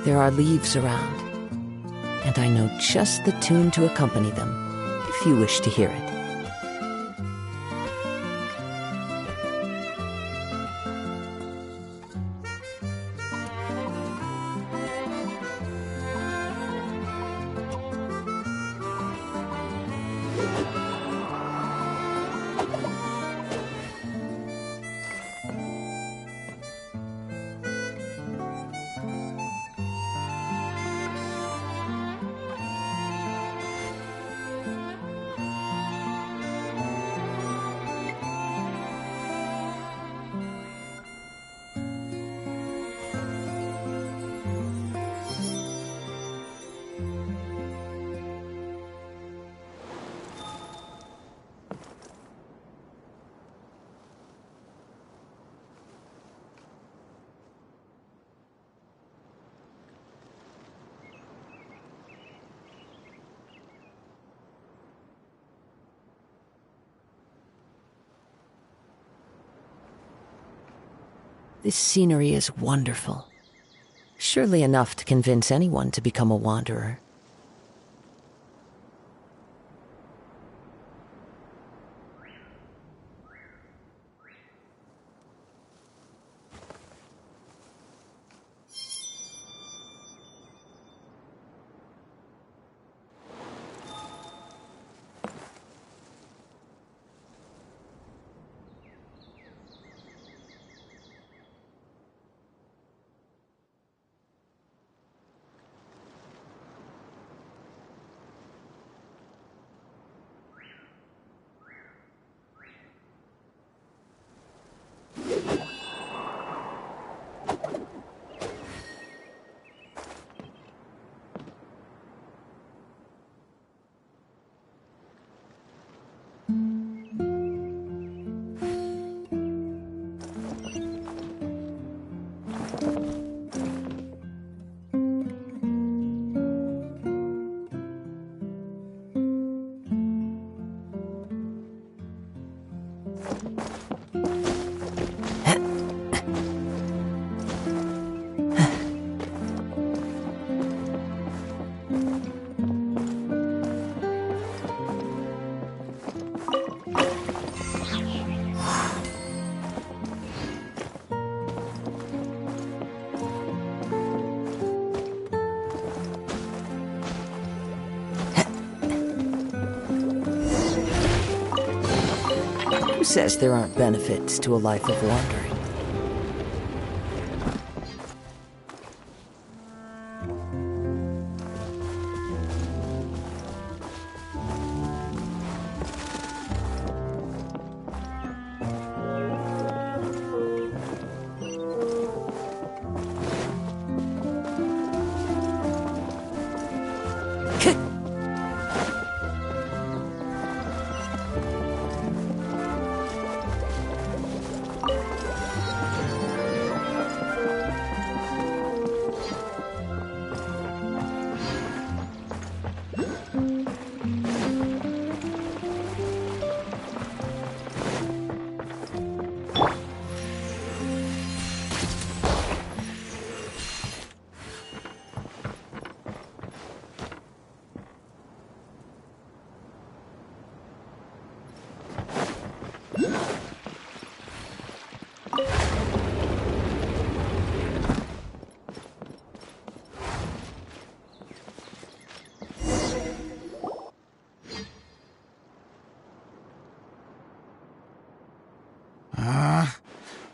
There are leaves around, and I know just the tune to accompany them, if you wish to hear it. This scenery is wonderful. Surely enough to convince anyone to become a wanderer. Who says there aren't benefits to a life of wandering?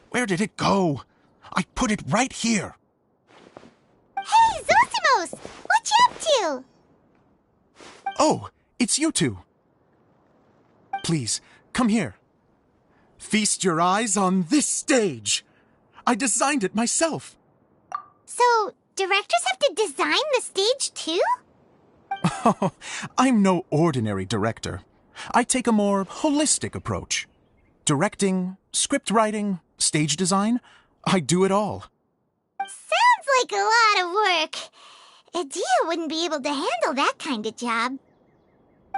Where did it go? I put it right here. Hey, Zosimos! What you up to? Oh, it's you two. Please, come here. Feast your eyes on this stage. I designed it myself. So, directors have to design the stage too? Oh, I'm no ordinary director. I take a more holistic approach. Directing, script writing, stage design, I do it all. Sounds like a lot of work. Idea wouldn't be able to handle that kind of job.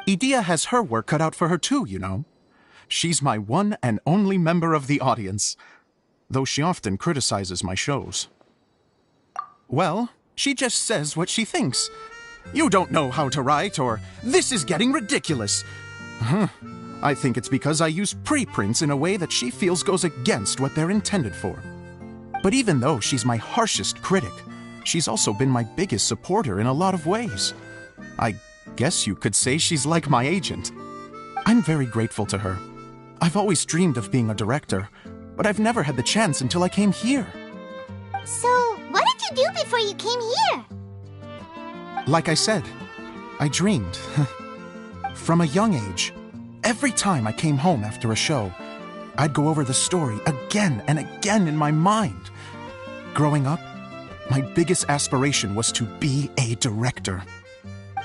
Idea has her work cut out for her too, you know. She's my one and only member of the audience, though she often criticizes my shows. Well, she just says what she thinks. You don't know how to write, or this is getting ridiculous. I think it's because I use preprints in a way that she feels goes against what they're intended for. But even though she's my harshest critic, she's also been my biggest supporter in a lot of ways. I guess you could say she's like my agent. I'm very grateful to her. I've always dreamed of being a director, but I've never had the chance until I came here. So, what did you do before you came here? Like I said, I dreamed. From a young age, every time I came home after a show, I'd go over the story again and again in my mind. Growing up, my biggest aspiration was to be a director.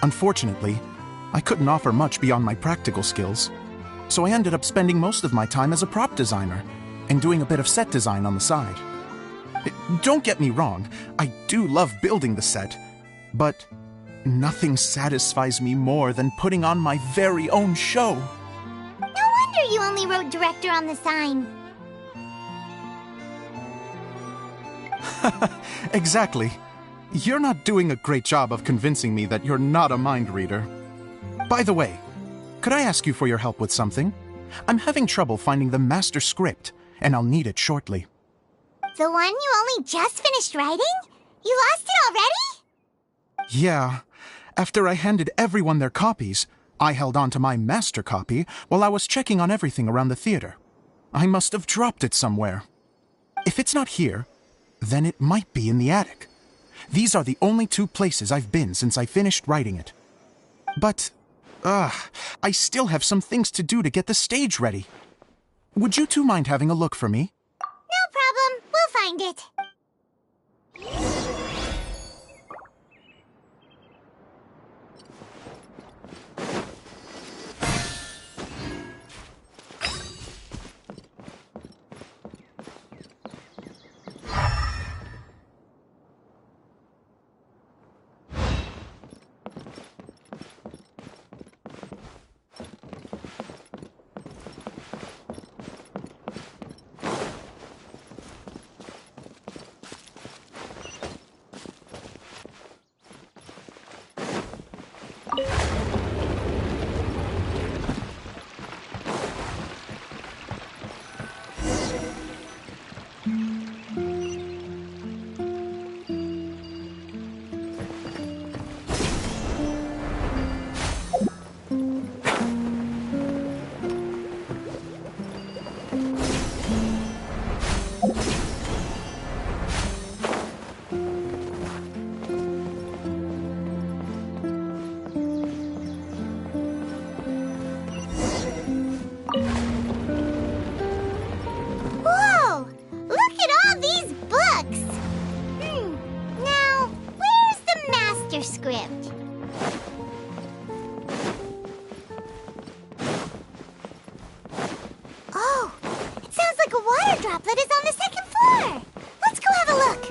Unfortunately, I couldn't offer much beyond my practical skills, so I ended up spending most of my time as a prop designer and doing a bit of set design on the side. Don't get me wrong, I do love building the set, but nothing satisfies me more than putting on my very own show. No wonder you only wrote director on the sign. Exactly. You're not doing a great job of convincing me that you're not a mind reader. By the way, could I ask you for your help with something? I'm having trouble finding the master script, and I'll need it shortly. The one you only just finished writing? You lost it already? Yeah. After I handed everyone their copies, I held on to my master copy while I was checking on everything around the theater. I must have dropped it somewhere. If it's not here, then it might be in the attic. These are the only two places I've been since I finished writing it. But, I still have some things to do to get the stage ready. Would you two mind having a look for me? No problem. We'll find it. Script. Oh, it sounds like a water droplet is on the second floor. Let's go have a look.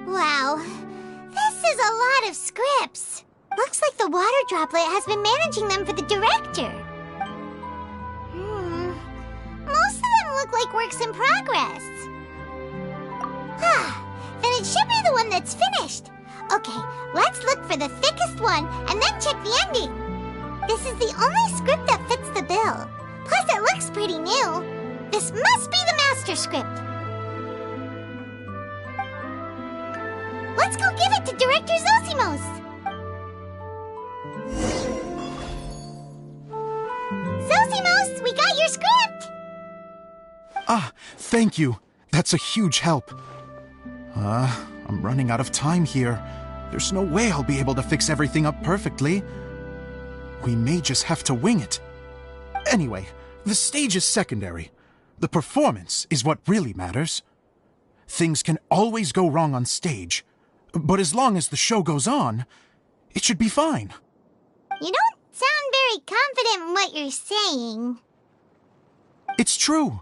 Wow, this is a lot of scripts. Looks like the water droplet has been managing them for the director. Most of them look like works in progress. Then it should be the one that's finished. Okay, Let's look for the thickest one and then check the ending. This is the only script that fits the bill. Plus, it looks pretty new. This must be the master script. Let's go give it to Director Zosimos. Zosimos, we got your script! Ah, thank you. That's a huge help. I'm running out of time here. There's no way I'll be able to fix everything up perfectly. We may just have to wing it. Anyway, the stage is secondary. The performance is what really matters. Things can always go wrong on stage, but as long as the show goes on, it should be fine. You don't sound very confident in what you're saying. It's true.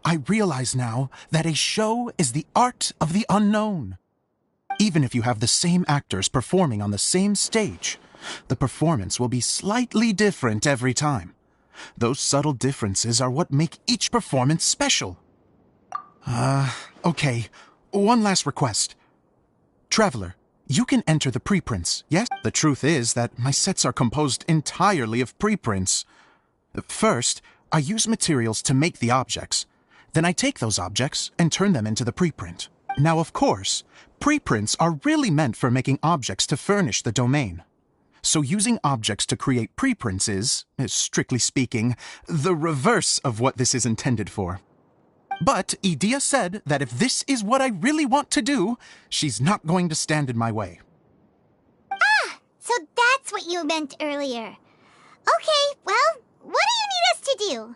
I realize now that a show is the art of the unknown. Even if you have the same actors performing on the same stage, the performance will be slightly different every time. Those subtle differences are what make each performance special. Okay. One last request. Traveler, you can enter the preprints, yes? The truth is that my sets are composed entirely of preprints. First, I use materials to make the objects. Then I take those objects and turn them into the preprint. Now, of course, preprints are really meant for making objects to furnish the domain. So using objects to create preprints is, strictly speaking, the reverse of what this is intended for. But Edea said that if this is what I really want to do, she's not going to stand in my way. Ah, so that's what you meant earlier. Okay, well, what do you need us to do?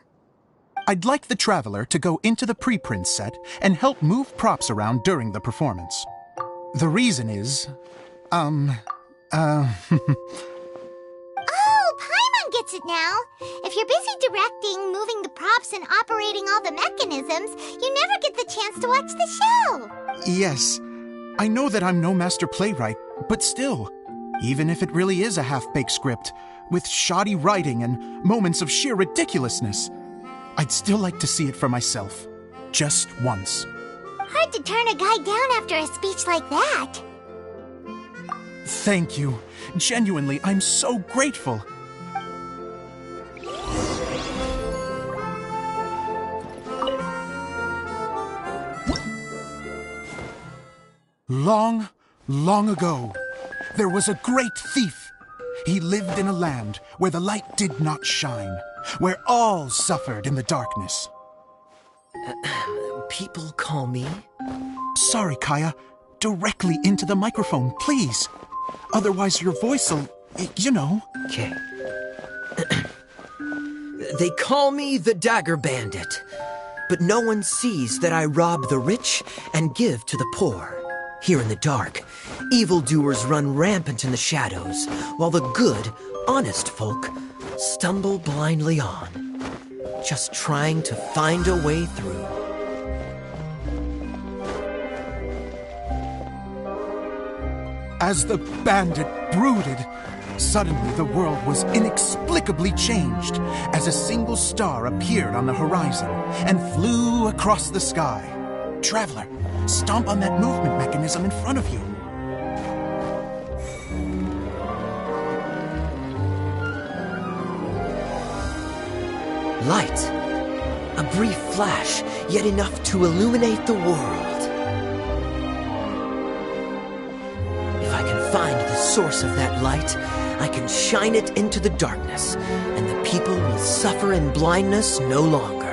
I'd like the Traveler to go into the preprint set and help move props around during the performance. The reason is, Oh, Paimon gets it now. If you're busy directing, moving the props, and operating all the mechanisms, you never get the chance to watch the show. Yes, I know that I'm no master playwright, but still, even if it really is a half-baked script, with shoddy writing and moments of sheer ridiculousness, I'd still like to see it for myself, just once. Hard to turn a guy down after a speech like that. Thank you. Genuinely, I'm so grateful. Long, long ago, there was a great thief. He lived in a land where the light did not shine, where all suffered in the darkness. People call me? Sorry, Kaya. Directly into the microphone, please. Otherwise your voice'll, you know. Okay. They call me the Dagger Bandit, but no one sees that I rob the rich and give to the poor. Here in the dark, evildoers run rampant in the shadows, while the good, honest folk stumble blindly on, just trying to find a way through. As the bandit brooded, suddenly the world was inexplicably changed as a single star appeared on the horizon and flew across the sky. Traveler, stomp on that movement mechanism in front of you. Light. A brief flash, yet enough to illuminate the world. If I can find the source of that light, I can shine it into the darkness, and the people will suffer in blindness no longer.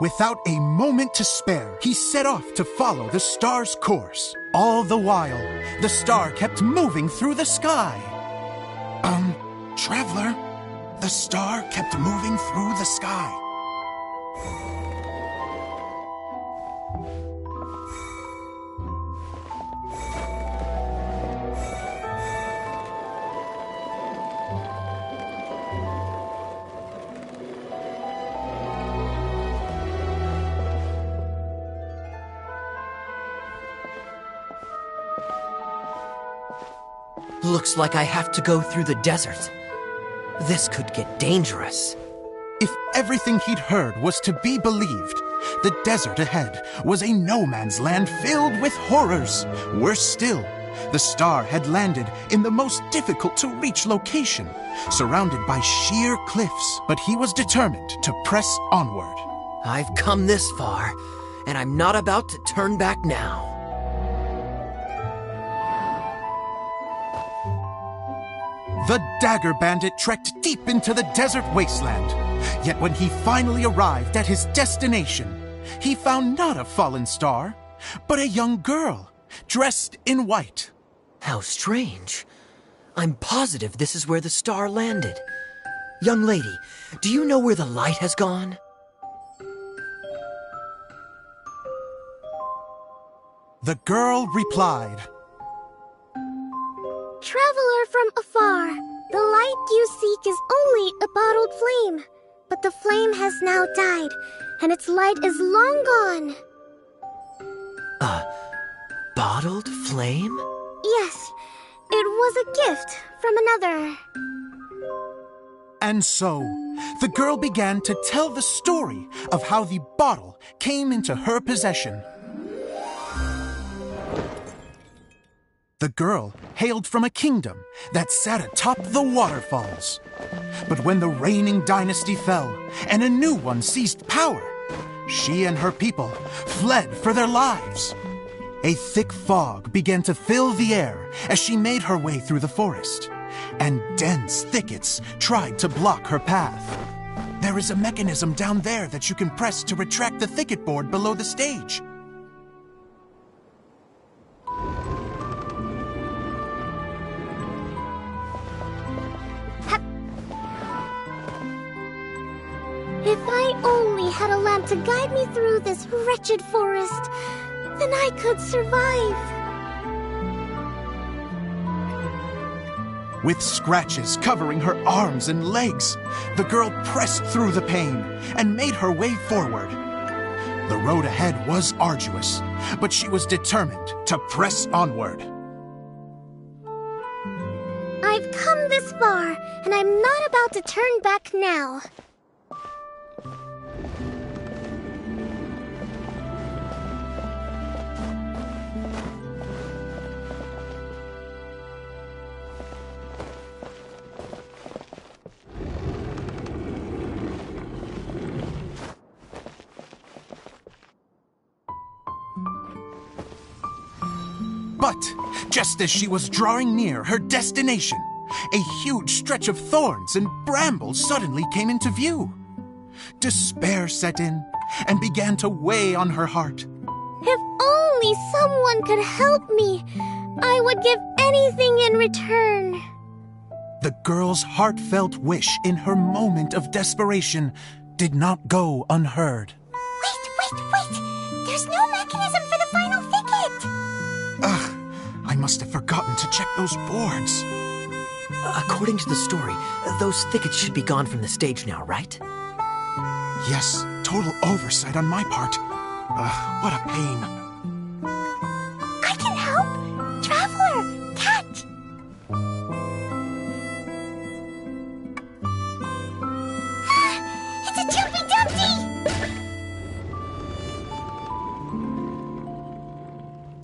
Without a moment to spare, he set off to follow the star's course. All the while, the star kept moving through the sky. Traveler, the star kept moving through the sky. Looks like I have to go through the desert. This could get dangerous. If everything he'd heard was to be believed, the desert ahead was a no-man's land filled with horrors. Worse still, the star had landed in the most difficult-to-reach location, surrounded by sheer cliffs, but he was determined to press onward. I've come this far, and I'm not about to turn back now. The Dagger Bandit trekked deep into the desert wasteland. Yet when he finally arrived at his destination, he found not a fallen star, but a young girl, dressed in white. How strange. I'm positive this is where the star landed. Young lady, do you know where the light has gone? The girl replied, Traveler from afar, the light you seek is only a bottled flame. But the flame has now died, and its light is long gone. A bottled flame? Yes, it was a gift from another. And so, the girl began to tell the story of how the bottle came into her possession. The girl hailed from a kingdom that sat atop the waterfalls. But when the reigning dynasty fell and a new one seized power, she and her people fled for their lives. A thick fog began to fill the air as she made her way through the forest, and dense thickets tried to block her path. There is a mechanism down there that you can press to retract the thicket board below the stage. If I only had a lamp to guide me through this wretched forest, then I could survive. With scratches covering her arms and legs, the girl pressed through the pain and made her way forward. The road ahead was arduous, but she was determined to press onward. I've come this far, and I'm not about to turn back now. But just as she was drawing near her destination, a huge stretch of thorns and brambles suddenly came into view. Despair set in and began to weigh on her heart. If only someone could help me, I would give anything in return. The girl's heartfelt wish in her moment of desperation did not go unheard. Wait! There's no mechanism for the final thicket! Ugh, I must have forgotten to check those boards. According to the story, those thickets should be gone from the stage now, right? Yes, total oversight on my part. What a pain. I can help! Traveler! Cat! It's a Jumpy Dumpty!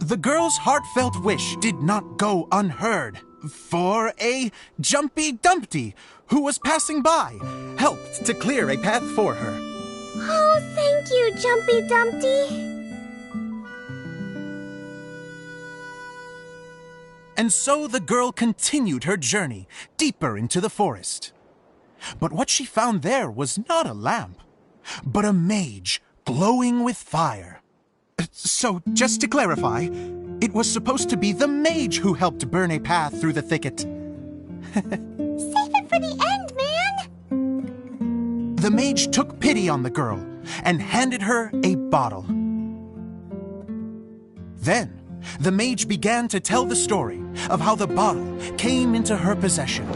The girl's heartfelt wish did not go unheard, for a Jumpy Dumpty who was passing by helped to clear a path for her. Oh, thank you, Jumpy Dumpty. And so the girl continued her journey deeper into the forest. But what she found there was not a lamp, but a mage glowing with fire. So, just to clarify, it was supposed to be the mage who helped burn a path through the thicket. Save it for the end, man! The mage took pity on the girl and handed her a bottle. Then, the mage began to tell the story of how the bottle came into her possession.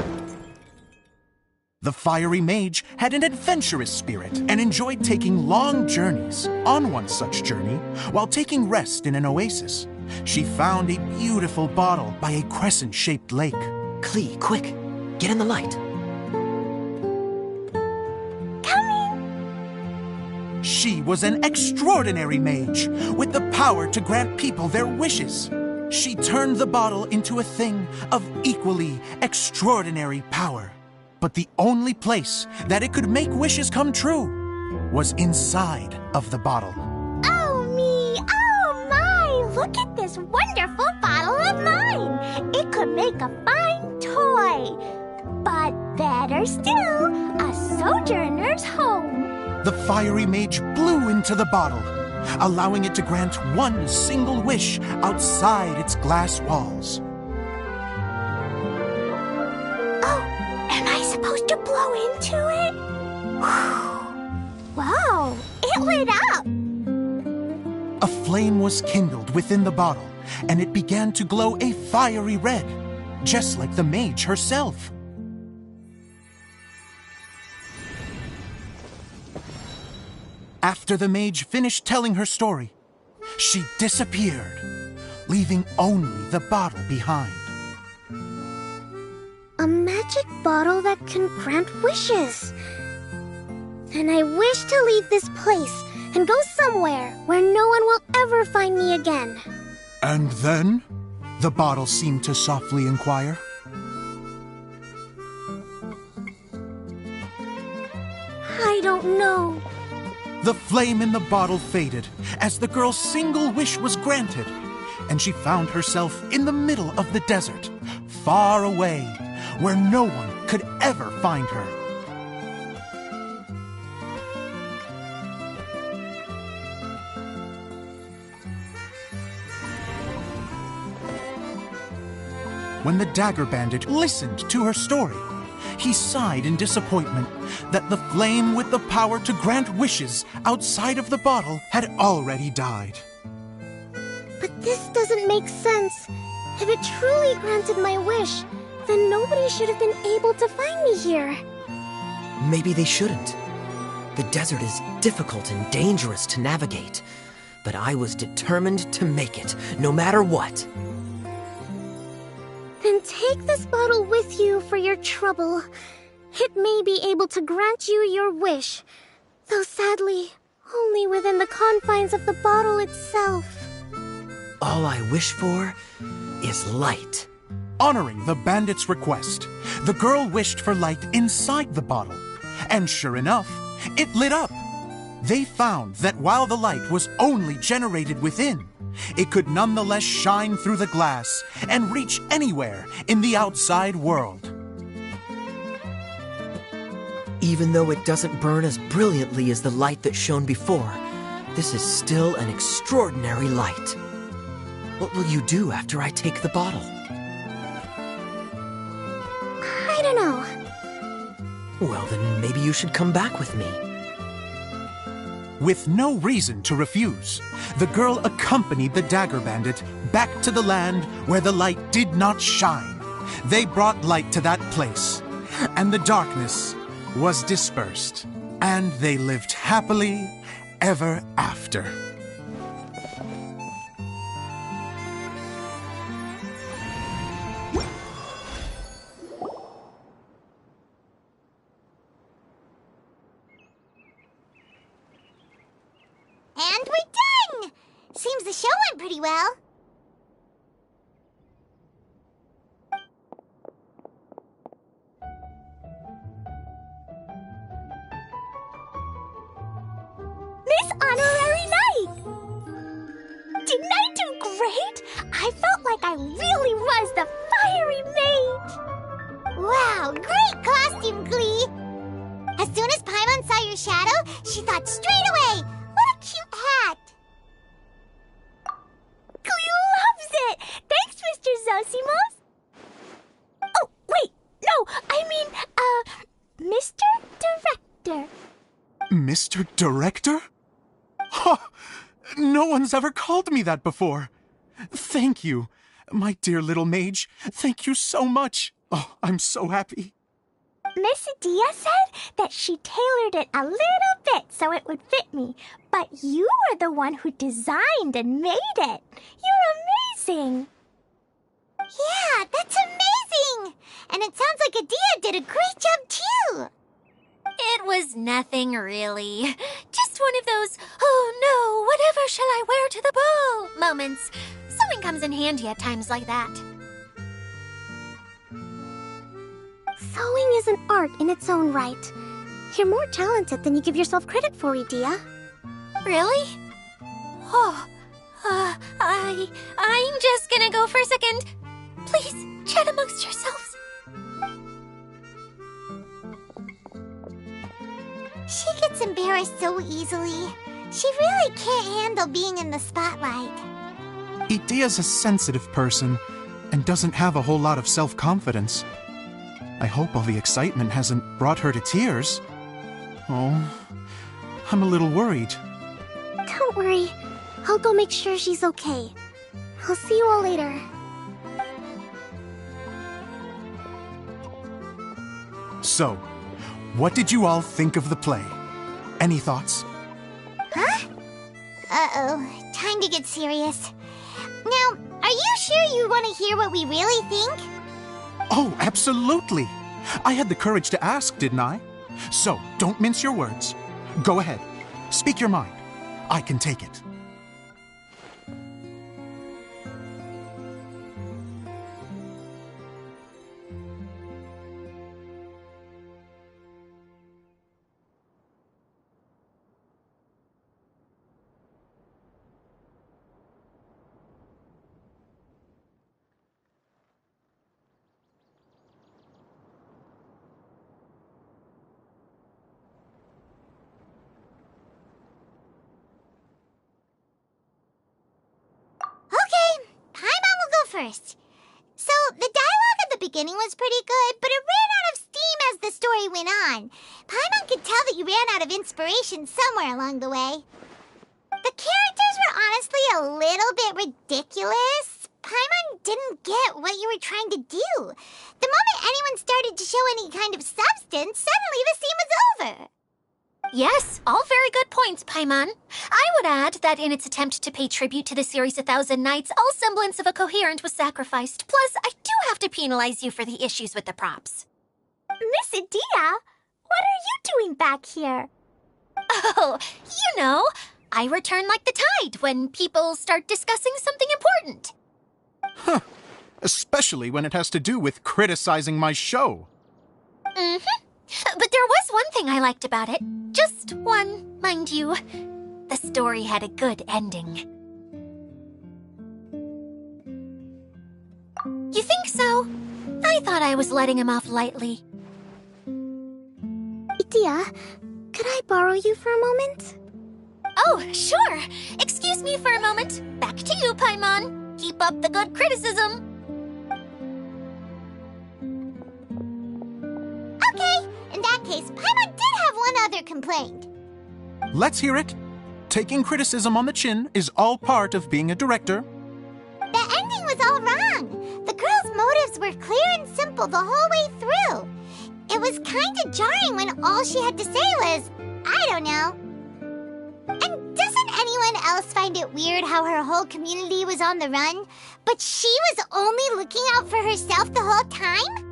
The fiery mage had an adventurous spirit and enjoyed taking long journeys. On one such journey, while taking rest in an oasis, she found a beautiful bottle by a crescent-shaped lake. Klee, quick! Get in the light. She was an extraordinary mage, with the power to grant people their wishes. She turned the bottle into a thing of equally extraordinary power. But the only place that it could make wishes come true was inside of the bottle. Oh me! Oh my! Look at this wonderful bottle of mine! It could make a fine toy. But better still, a sojourner's home. The fiery mage blew into the bottle, allowing it to grant one single wish outside its glass walls. Oh, am I supposed to blow into it? Wow, it lit up! A flame was kindled within the bottle, and it began to glow a fiery red, just like the mage herself. After the mage finished telling her story, she disappeared, leaving only the bottle behind. A magic bottle that can grant wishes. And I wish to leave this place and go somewhere where no one will ever find me again. And then, the bottle seemed to softly inquire. I don't know. The flame in the bottle faded as the girl's single wish was granted, and she found herself in the middle of the desert, far away, where no one could ever find her. When the dagger bandit listened to her story, he sighed in disappointment that the flame with the power to grant wishes outside of the bottle had already died. But this doesn't make sense. If it truly granted my wish, then nobody should have been able to find me here. Maybe they shouldn't. The desert is difficult and dangerous to navigate, but I was determined to make it, no matter what. Then take this bottle with you for your trouble. It may be able to grant you your wish, though sadly, only within the confines of the bottle itself. All I wish for is light. Honoring the bandit's request, the girl wished for light inside the bottle, and sure enough, it lit up. They found that while the light was only generated within, it could nonetheless shine through the glass and reach anywhere in the outside world. Even though it doesn't burn as brilliantly as the light that shone before, this is still an extraordinary light. What will you do after I take the bottle? I don't know. Well, then maybe you should come back with me. With no reason to refuse, the girl accompanied the dagger bandit back to the land where the light did not shine. They brought light to that place, and the darkness was dispersed, and they lived happily ever after. And we're done! Seems the show went pretty well. Miss Honorary Knight! Didn't I do great? I felt like I really was the fiery mage! Wow, great costume, Glee! As soon as Paimon saw your shadow, she thought straight away, what a cute hat! Glee loves it! Thanks, Mr. Zosimos! Oh, wait, no, I mean, Mr. Director. Mr. Director? Huh, no one's ever called me that before. Thank you, my dear little mage. Thank you so much. Oh, I'm so happy. Miss Adia said that she tailored it a little bit so it would fit me, but you are the one who designed and made it. You're amazing. Yeah, that's amazing! moments. Sewing comes in handy at times like that. Sewing is an art in its own right. You're more talented than you give yourself credit for, Idia. Really? Oh, I'm just gonna go for a second. Please, chat amongst yourselves. She gets embarrassed so easily. She really can't handle being in the spotlight. Idia's a sensitive person and doesn't have a whole lot of self-confidence. I hope all the excitement hasn't brought her to tears. Oh, I'm a little worried. Don't worry. I'll go make sure she's okay. I'll see you all later. So, what did you all think of the play? Any thoughts? Huh? Uh-oh. Time to get serious. Now, are you sure you want to hear what we really think? Oh, absolutely. I had the courage to ask, didn't I? So, don't mince your words. Go ahead. Speak your mind. I can take it. First. So, the dialogue at the beginning was pretty good, but it ran out of steam as the story went on. Paimon could tell that you ran out of inspiration somewhere along the way. The characters were honestly a little bit ridiculous. Paimon didn't get what you were trying to do. The moment anyone started to show any kind of substance, suddenly the scene was over. Yes, all very good points, Paimon. I would add that in its attempt to pay tribute to the series 1,000 Nights, all semblance of a coherent was sacrificed. Plus, I do have to penalize you for the issues with the props. Miss Idia, what are you doing back here? Oh, you know, I return like the tide when people start discussing something important. Huh. Especially when it has to do with criticizing my show. Mm-hmm. But there was one thing I liked about it. Just one, mind you. The story had a good ending. You think so? I thought I was letting him off lightly. Idia, could I borrow you for a moment? Oh, sure. Excuse me for a moment. Back to you, Paimon. Keep up the good criticism. Okay. In that case, Paimon did have one other complaint. Let's hear it. Taking criticism on the chin is all part of being a director. The ending was all wrong. The girl's motives were clear and simple the whole way through. It was kind of jarring when all she had to say was, I don't know. And doesn't anyone else find it weird how her whole community was on the run, but she was only looking out for herself the whole time?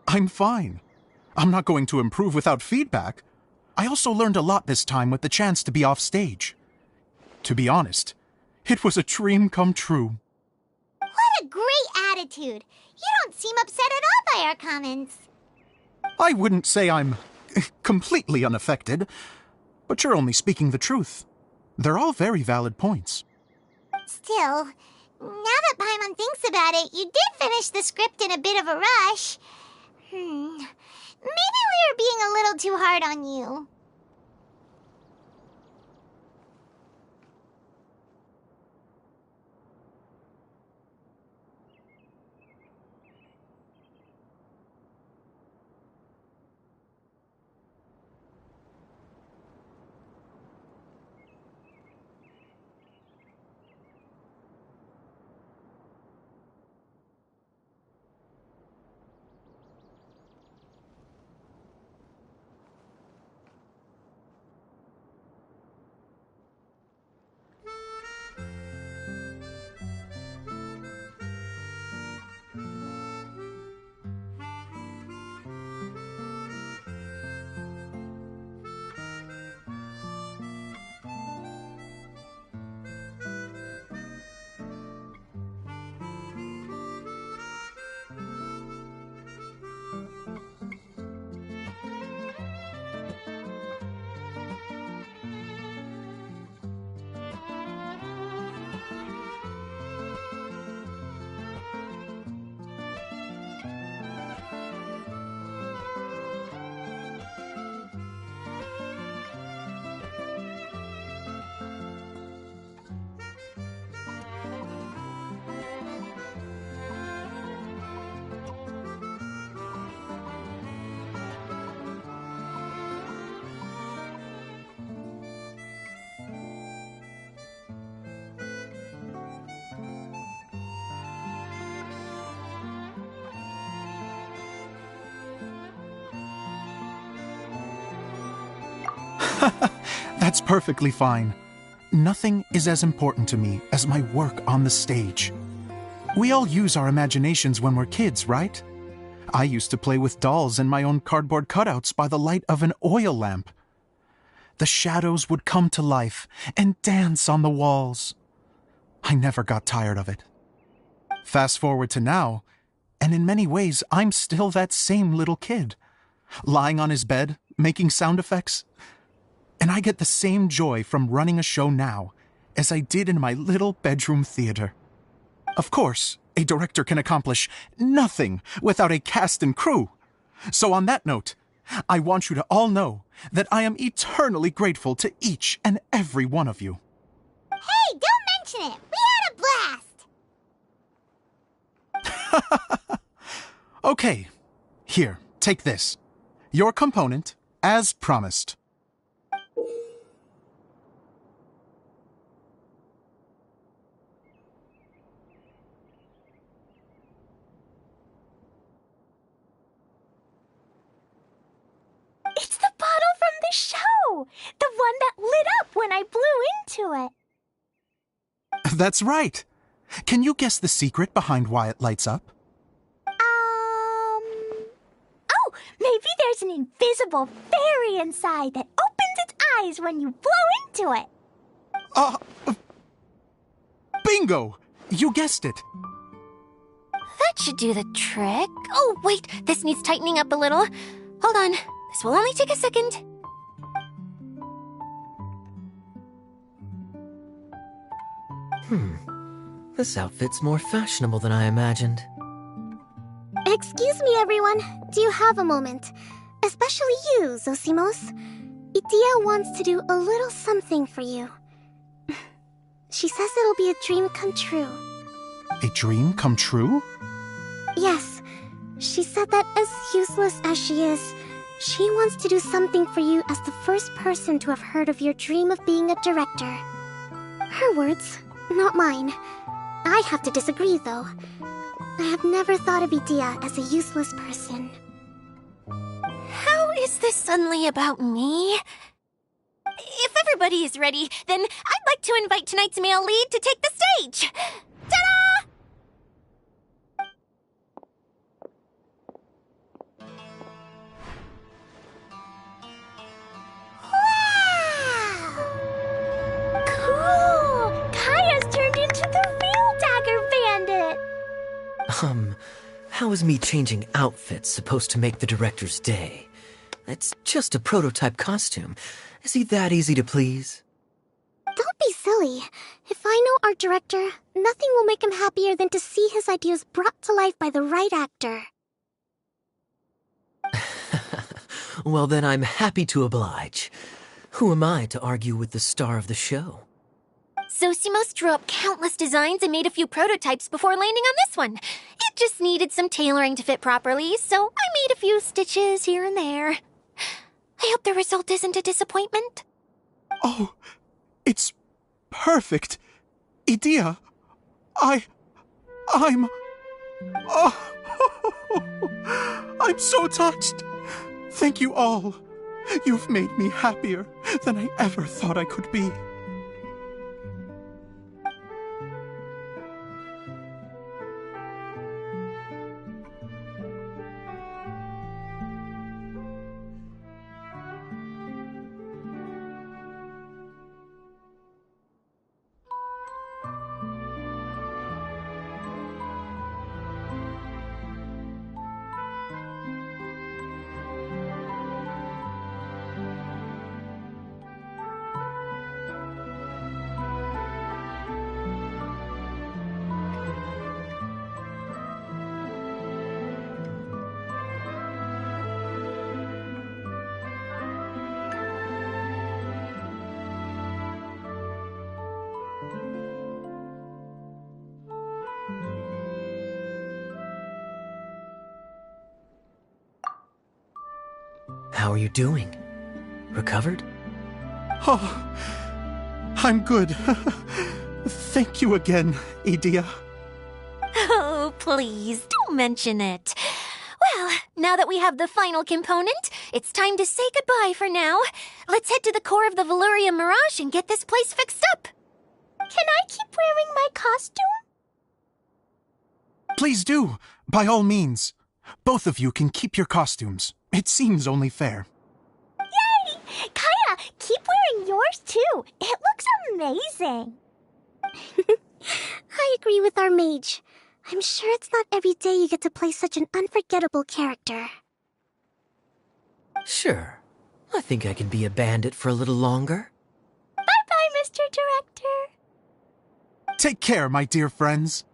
I'm fine. I'm not going to improve without feedback. I also learned a lot this time with the chance to be off stage. To be honest, it was a dream come true. What a great attitude. You don't seem upset at all by our comments. I wouldn't say I'm completely unaffected, but you're only speaking the truth. They're all very valid points. Still, now that Paimon thinks about it, you did finish the script in a bit of a rush. Maybe we were being a little too hard on you. That's perfectly fine. Nothing is as important to me as my work on the stage. We all use our imaginations when we're kids, right? I used to play with dolls and my own cardboard cutouts by the light of an oil lamp. The shadows would come to life and dance on the walls. I never got tired of it. Fast forward to now, and in many ways, I'm still that same little kid, lying on his bed, making sound effects. And I get the same joy from running a show now as I did in my little bedroom theater. Of course, a director can accomplish nothing without a cast and crew. So on that note, I want you to all know that I am eternally grateful to each and every one of you. Hey, don't mention it. We had a blast. Okay, here, take this. Your component, as promised. It's the bottle from the show! The one that lit up when I blew into it. That's right. Can you guess the secret behind why it lights up? Oh, maybe there's an invisible fairy inside that opens its eyes when you blow into it. Bingo! You guessed it. That should do the trick. Oh, wait, this needs tightening up a little. Hold on, this will only take a second. This outfit's more fashionable than I imagined. Excuse me, everyone. Do you have a moment? Especially you, Zosimos. Itia wants to do a little something for you. She says it'll be a dream come true. A dream come true? Yes. She said that as useless as she is, she wants to do something for you as the first person to have heard of your dream of being a director. Her words, not mine. I have to disagree, though. I have never thought of Itia as a useless person. How is this suddenly about me? If everybody is ready, then I'd like to invite tonight's male lead to take the stage. Ta-da! Cool! Kaya's turned into the real Dagger Bandit! How is me changing outfits supposed to make the director's day? It's just a prototype costume. Is he that easy to please? Don't be silly. If I know our director, nothing will make him happier than to see his ideas brought to life by the right actor. Well, then I'm happy to oblige. Who am I to argue with the star of the show? Zosimos drew up countless designs and made a few prototypes before landing on this one. It just needed some tailoring to fit properly, so I made a few stitches here and there. I hope the result isn't a disappointment. Oh, it's perfect. Idia, I'm... Oh, I'm so touched. Thank you all. You've made me happier than I ever thought I could be. How are you doing? Recovered? Oh, I'm good. Thank you again, Idia. Oh, please, don't mention it. Well, now that we have the final component, it's time to say goodbye for now. Let's head to the core of the Valyria Mirage and get this place fixed up. Can I keep wearing my costume? Please do, by all means. Both of you can keep your costumes. It seems only fair. Yay! Kaya, keep wearing yours too. It looks amazing. I agree with our mage. I'm sure it's not every day you get to play such an unforgettable character. Sure. I think I can be a bandit for a little longer. Bye-bye, Mr. Director. Take care, my dear friends.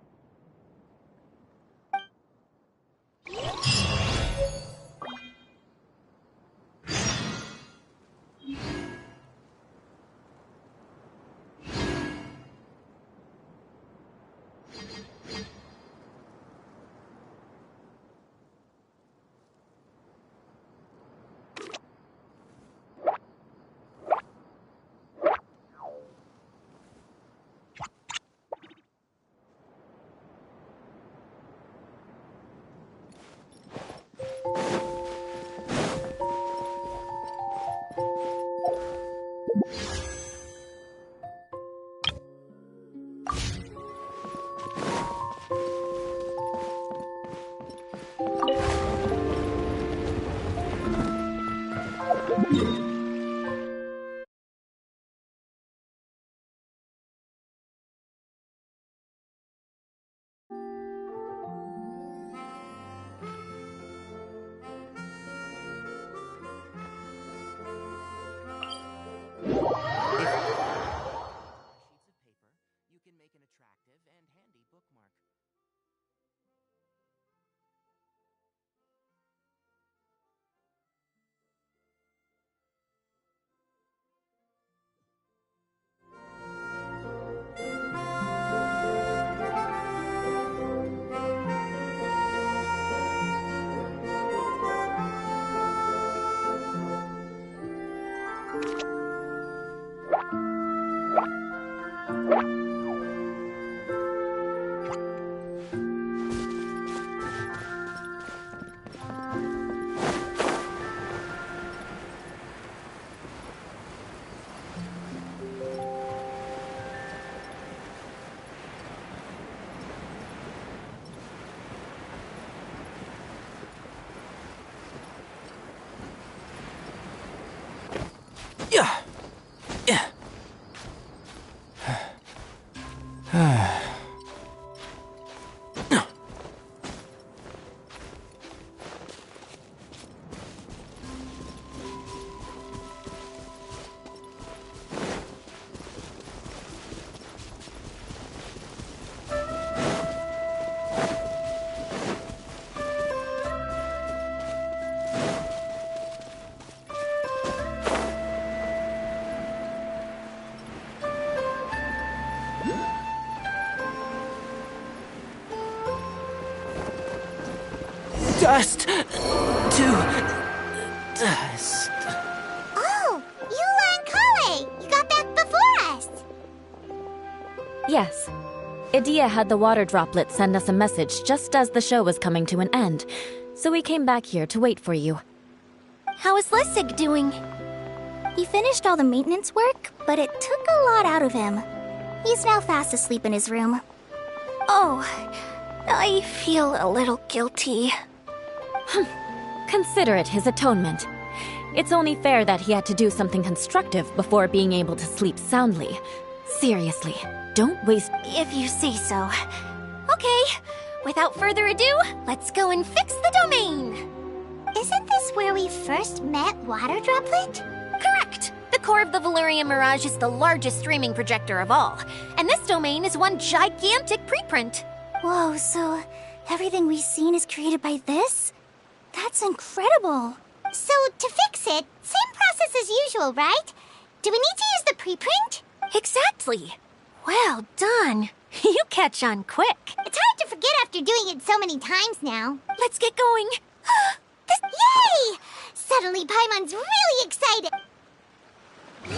Dust to dust. Oh, Eula and Kale! You got back before us! Yes. Idia had the water droplet send us a message just as the show was coming to an end, so we came back here to wait for you. How is Lessig doing? He finished all the maintenance work, but it took a lot out of him. He's now fast asleep in his room. Oh, I feel a little guilty. Consider it his atonement. It's only fair that he had to do something constructive before being able to sleep soundly. Seriously, don't waste— If you say so. Okay, without further ado, let's go and fix the domain! Isn't this where we first met Water Droplet? Correct! The core of the Valyria Mirage is the largest streaming projector of all, and this domain is one gigantic preprint. Whoa, so everything we've seen is created by this? That's incredible! So, to fix it, same process as usual, right? Do we need to use the preprint? Exactly! Well done! You catch on quick. It's hard to forget after doing it so many times now. Let's get going. Yay! Suddenly Paimon's really excited.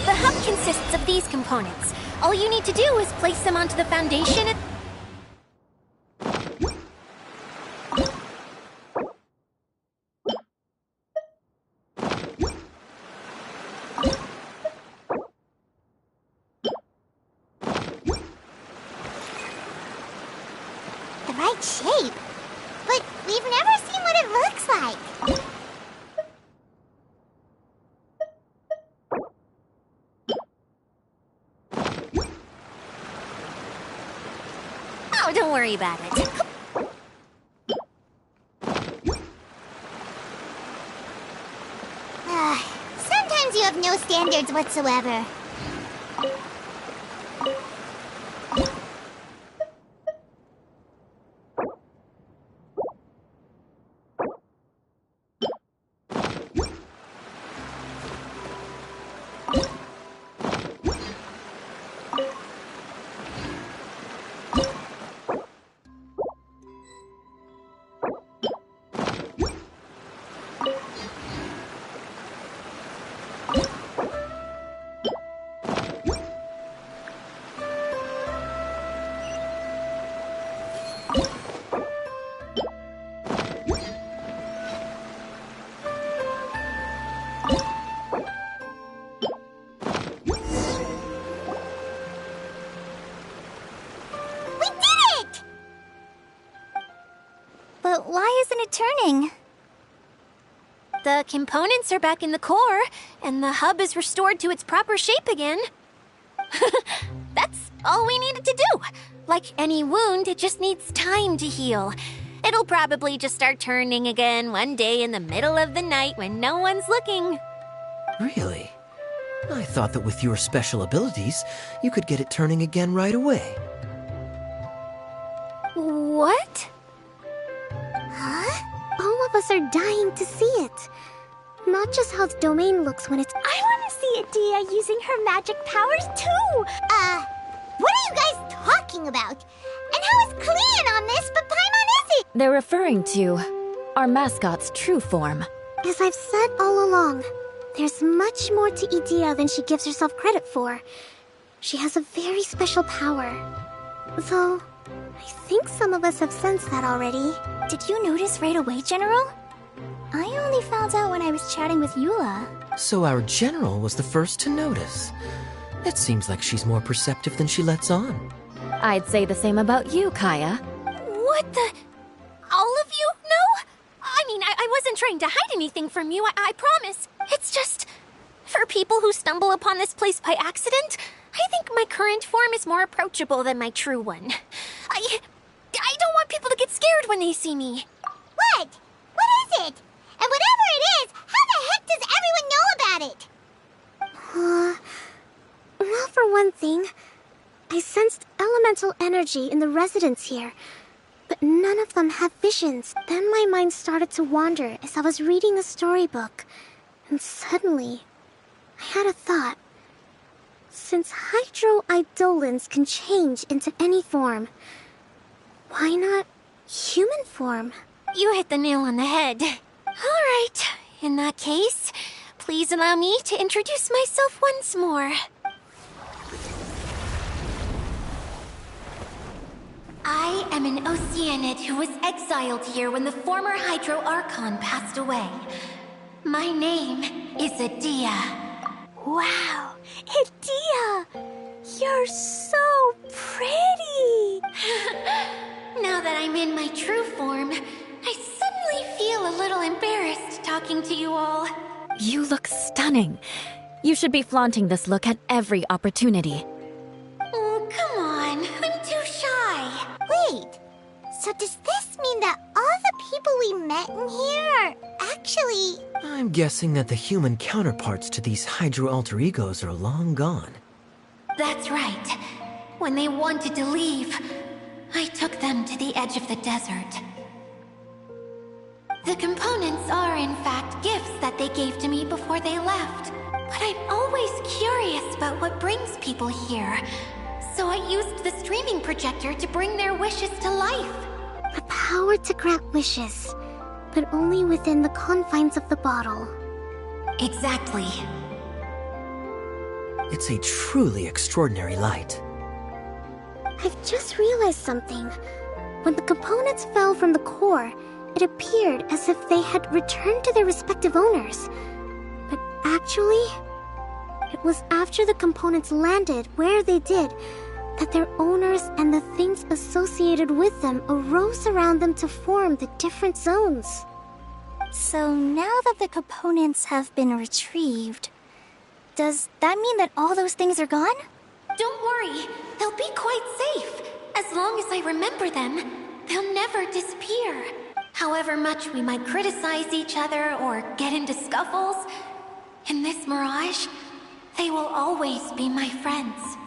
The hub consists of these components. All you need to do is place them onto the foundation at... right shape. But we've never seen what it looks like. Oh, don't worry about it. Sometimes you have no standards whatsoever. But why isn't it turning? The components are back in the core, and the hub is restored to its proper shape again. That's all we needed to do. Like any wound, it just needs time to heal. It'll probably just start turning again one day in the middle of the night when no one's looking. Really? I thought that with your special abilities, you could get it turning again right away. What? Huh? All of us are dying to see it. Not just how the domain looks when it's... I want to see Adia using her magic powers too! What are you guys talking about? And how is Kleon on this, but Paimon isn't? They're referring to our mascot's true form. As I've said all along, there's much more to Idia than she gives herself credit for. She has a very special power. Though, I think some of us have sensed that already. Did you notice right away, General? I only found out when I was chatting with Eula. So our general was the first to notice. It seems like she's more perceptive than she lets on. I'd say the same about you, Kaya. What the... All of you? No? I mean, I wasn't trying to hide anything from you, I promise. It's just... For people who stumble upon this place by accident, I think my current form is more approachable than my true one. I don't want people to get scared when they see me. What? What is it? And whatever it is, how the heck does everyone know about it? Well, for one thing, I sensed elemental energy in the residents here, but none of them have visions. Then my mind started to wander as I was reading a storybook, and suddenly, I had a thought. Since hydroidolins can change into any form, why not human form? You hit the nail on the head. All right, in that case, please allow me to introduce myself once more. I am an Oceanid who was exiled here when the former Hydro Archon passed away. My name is Adia. Wow, Adia! You're so pretty! Now that I'm in my true form, I suddenly feel a little embarrassed talking to you all. You look stunning. You should be flaunting this look at every opportunity. Oh, come on. I'm too shy. Wait, so does this mean that all the people we met in here are actually... I'm guessing that the human counterparts to these Hydro alter egos are long gone. That's right. When they wanted to leave, I took them to the edge of the desert. The components are, in fact, gifts that they gave to me before they left. But I'm always curious about what brings people here. So I used the streaming projector to bring their wishes to life. The power to grant wishes, but only within the confines of the bottle. Exactly. It's a truly extraordinary light. I've just realized something. When the components fell from the core, it appeared as if they had returned to their respective owners. But actually, it was after the components landed where they did that their owners and the things associated with them arose around them to form the different zones. So now that the components have been retrieved, does that mean that all those things are gone? Don't worry, they'll be quite safe. As long as I remember them, they'll never disappear. However much we might criticize each other or get into scuffles, in this mirage, they will always be my friends.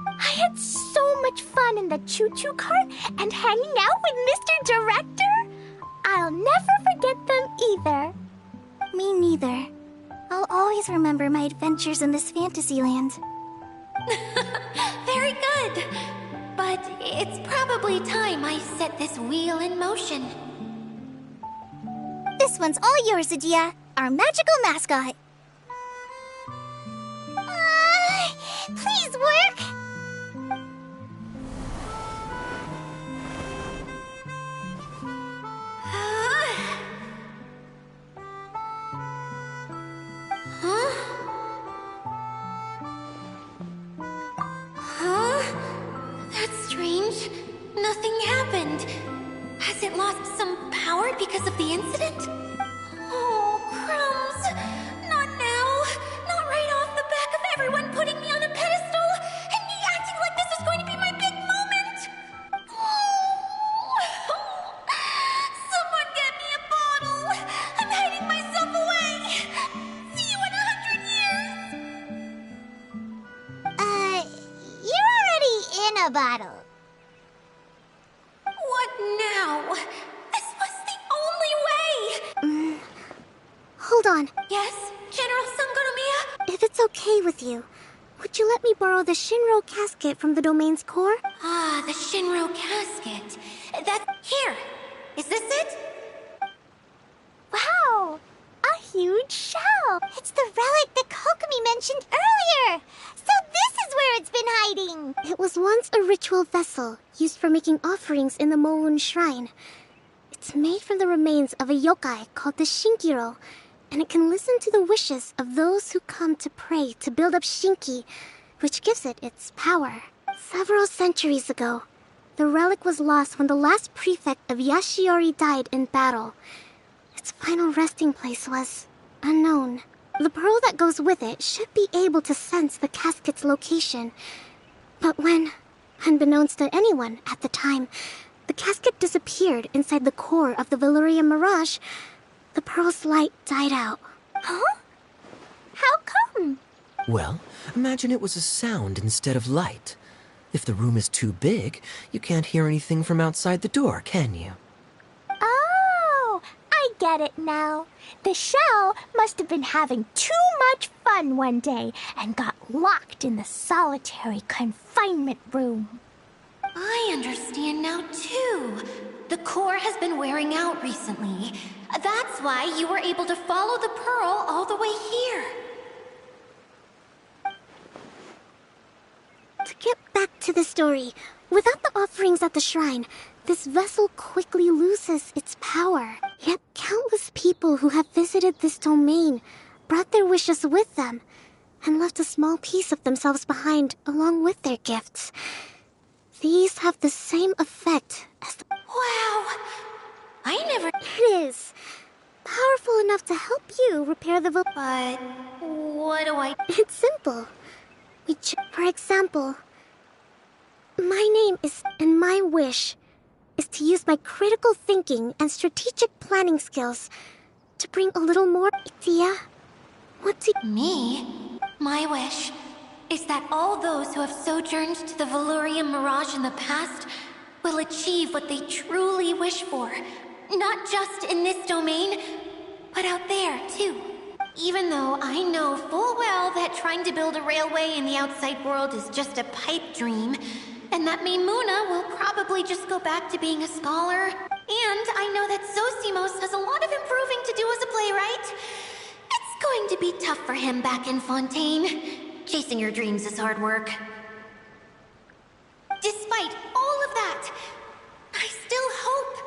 I had so much fun in the choo-choo cart and hanging out with Mr. Director. I'll never forget them either. Me neither. I'll always remember my adventures in this fantasy land. Very good. But it's probably time I set this wheel in motion. This one's all yours, Adia, our magical mascot. Please work! That's strange. Nothing happened. Has it lost some power because of the incident? Oh, crumbs. Not now. Not right off the back of everyone putting me on a pedestal and me acting like this is going to be my big moment. Someone get me a bottle. I'm hiding myself away. See you in 100 years. You're already in a bottle. What now? This was the only way! Hold on. Yes, General Sangonomiya? If it's okay with you, would you let me borrow the Shinro casket from the domain's core? Ah, the Shinro casket. That's here. Is this it? Wow! A huge shell! It's the relic that Kokomi mentioned earlier! So this is where it's been hiding! It was once a ritual vessel used for making offerings in the Moon Shrine. It's made from the remains of a yokai called the Shinkiro, and it can listen to the wishes of those who come to pray to build up Shinki, which gives it its power. Several centuries ago, the relic was lost when the last prefect of Yashiori died in battle. Its final resting place was unknown. The pearl that goes with it should be able to sense the casket's location. But when, unbeknownst to anyone at the time, the casket disappeared inside the core of the Valyria Mirage, the pearl's light died out. Huh? How come? Well, imagine it was a sound instead of light. If the room is too big, you can't hear anything from outside the door, can you? Oh, I get it now. The shell must have been having too much fun one day and got locked in the solitary confinement room. I understand now, too. The core has been wearing out recently. That's why you were able to follow the pearl all the way here. To get back to the story, without the offerings at the shrine, this vessel quickly loses its power. Yet countless people who have visited this domain brought their wishes with them and left a small piece of themselves behind along with their gifts. These have the same effect as the... Wow! I never... It is. Powerful enough to help you repair the... But what do I... It's simple. For example, my name is... and my wish is to use my critical thinking and strategic planning skills to bring a little more idea. What do... Me? My wish is that all those who have sojourned to the Valyria Mirage in the past will achieve what they truly wish for. Not just in this domain, but out there, too. Even though I know full well that trying to build a railway in the outside world is just a pipe dream, and that Maimuna will probably just go back to being a scholar, and I know that Zosimos has a lot of improving to do as a playwright. It's going to be tough for him back in Fontaine. Chasing your dreams is hard work. Despite all of that, I still hope.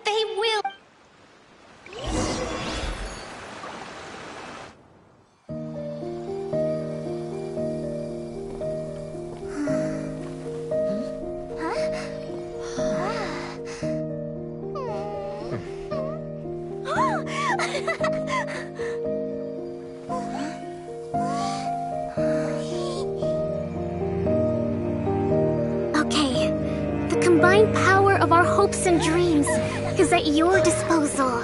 They will. Okay, the combined power of our hopes and dreams is at your disposal.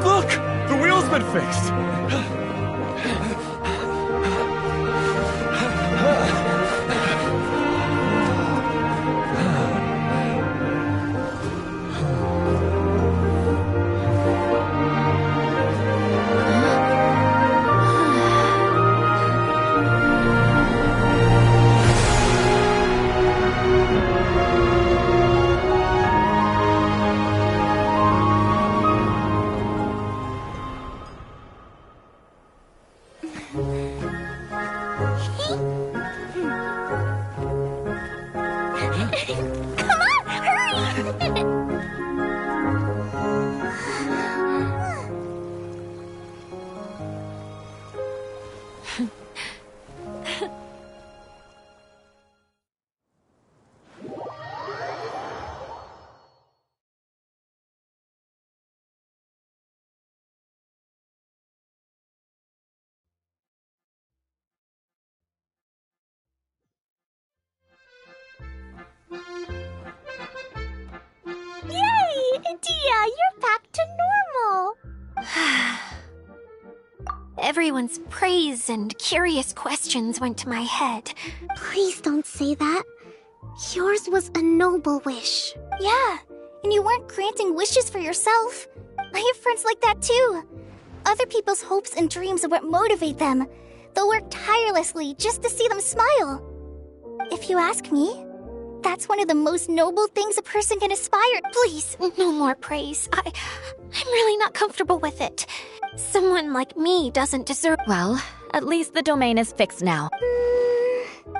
Look! The wheel's been fixed! Come on, hurry! Yay! Dia, you're back to normal! Everyone's praise and curious questions went to my head. Please don't say that. Yours was a noble wish. Yeah, and you weren't granting wishes for yourself. I have friends like that too. Other people's hopes and dreams are what motivate them. They'll work tirelessly just to see them smile. If you ask me, that's one of the most noble things a person can aspire. Please, no more praise. I'm really not comfortable with it. Someone like me doesn't deserve... Well, at least the domain is fixed now.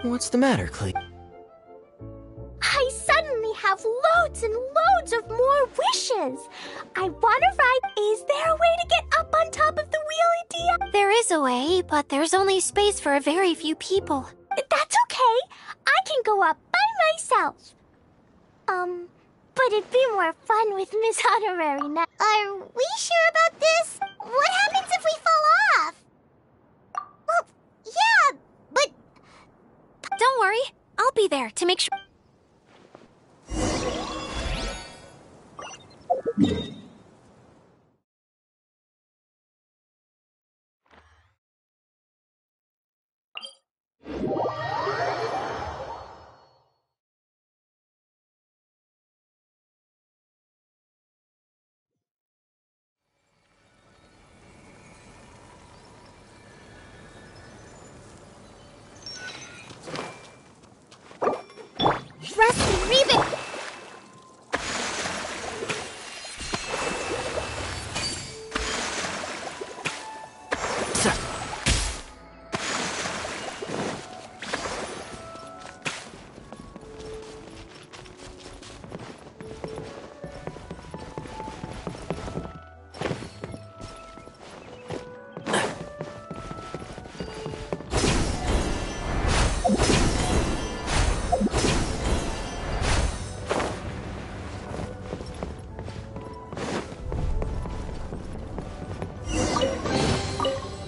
What's the matter, Clee? I suddenly have loads and loads of more wishes. I want to ride. Is there a way to get up on top of the wheel, Dia? There is a way, but there's only space for a very few people. That's okay. I can go up by myself. But it'd be more fun with Miss Honorary now. Are we sure about this? What happens if we fall off? Well, yeah, but... Don't worry. I'll be there to make sure... Rusty, read it!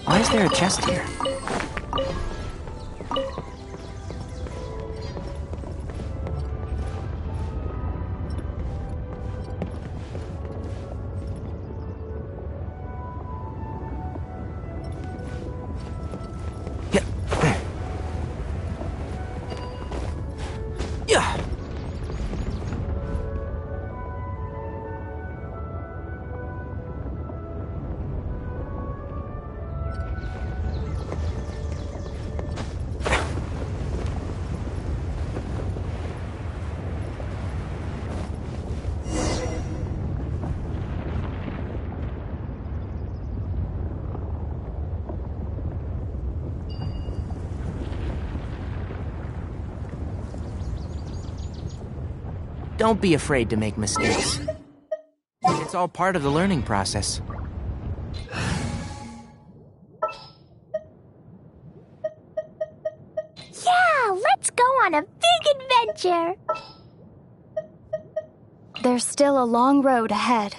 Why is there a chest here? Don't be afraid to make mistakes. It's all part of the learning process. Yeah, let's go on a big adventure! There's still a long road ahead.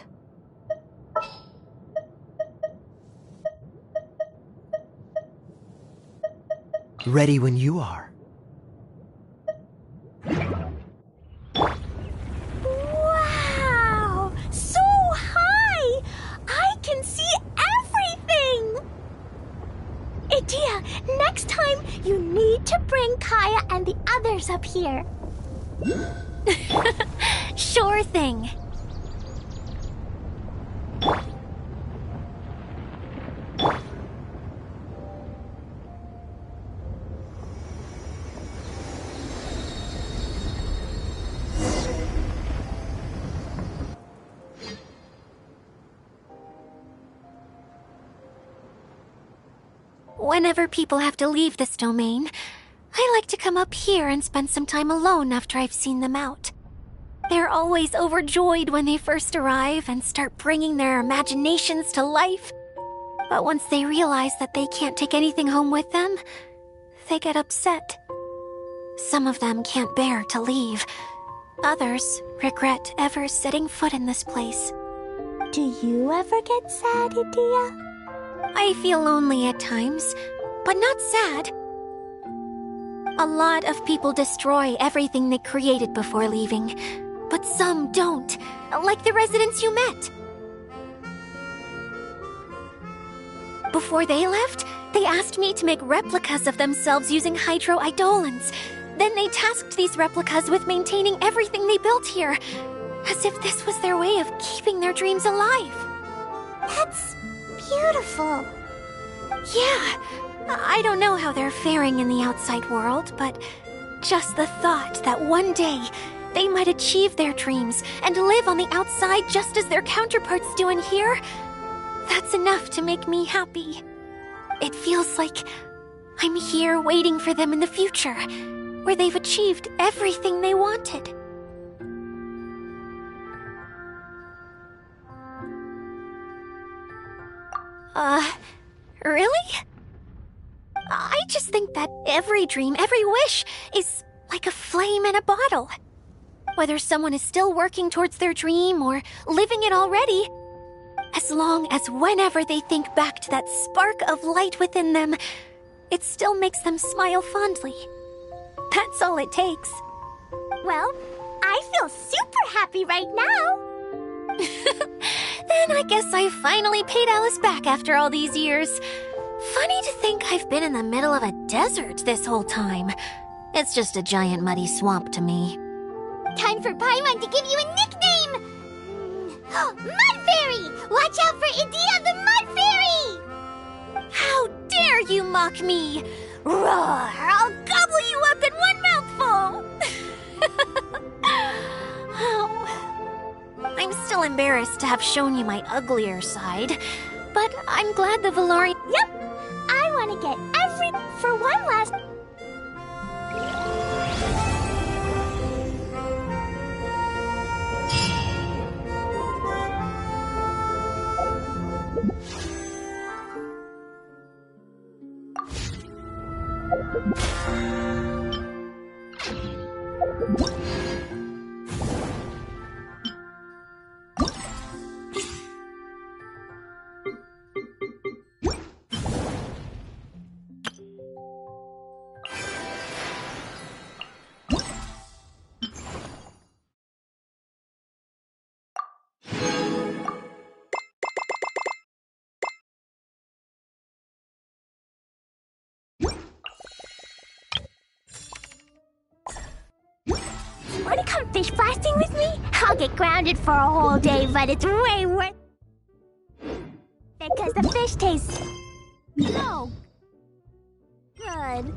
Ready when you are. Wow! So high! I can see everything! Idea, next time you need to bring Kaya and the others up here. Sure thing. Whenever people have to leave this domain, I like to come up here and spend some time alone after I've seen them out. They're always overjoyed when they first arrive and start bringing their imaginations to life. But once they realize that they can't take anything home with them, they get upset. Some of them can't bear to leave. Others regret ever setting foot in this place. Do you ever get sad, Idea? I feel lonely at times, but not sad. A lot of people destroy everything they created before leaving, but some don't, like the residents you met. Before they left, they asked me to make replicas of themselves using hydro-eidolons. Then they tasked these replicas with maintaining everything they built here, as if this was their way of keeping their dreams alive. That's beautiful. Yeah, I don't know how they're faring in the outside world, but just the thought that one day they might achieve their dreams and live on the outside just as their counterparts do in here, that's enough to make me happy. It feels like I'm here waiting for them in the future, where they've achieved everything they wanted. Really? I just think that every dream, every wish, is like a flame in a bottle. Whether someone is still working towards their dream or living it already, as long as whenever they think back to that spark of light within them, it still makes them smile fondly. That's all it takes. Well, I feel super happy right now. Then I guess I finally paid Alice back after all these years. Funny to think I've been in the middle of a desert this whole time. It's just a giant muddy swamp to me. Time for Paimon to give you a nickname! Mud Fairy! Watch out for Idea the Mud Fairy! How dare you mock me! Roar! I'll gobble you up in one mouthful! I'm still embarrassed to have shown you my uglier side, but I'm glad the Valorian... Yep! I want to get for one last... Want to come fish blasting with me? I'll get grounded for a whole day, but it's way worth it because the fish tastes so good.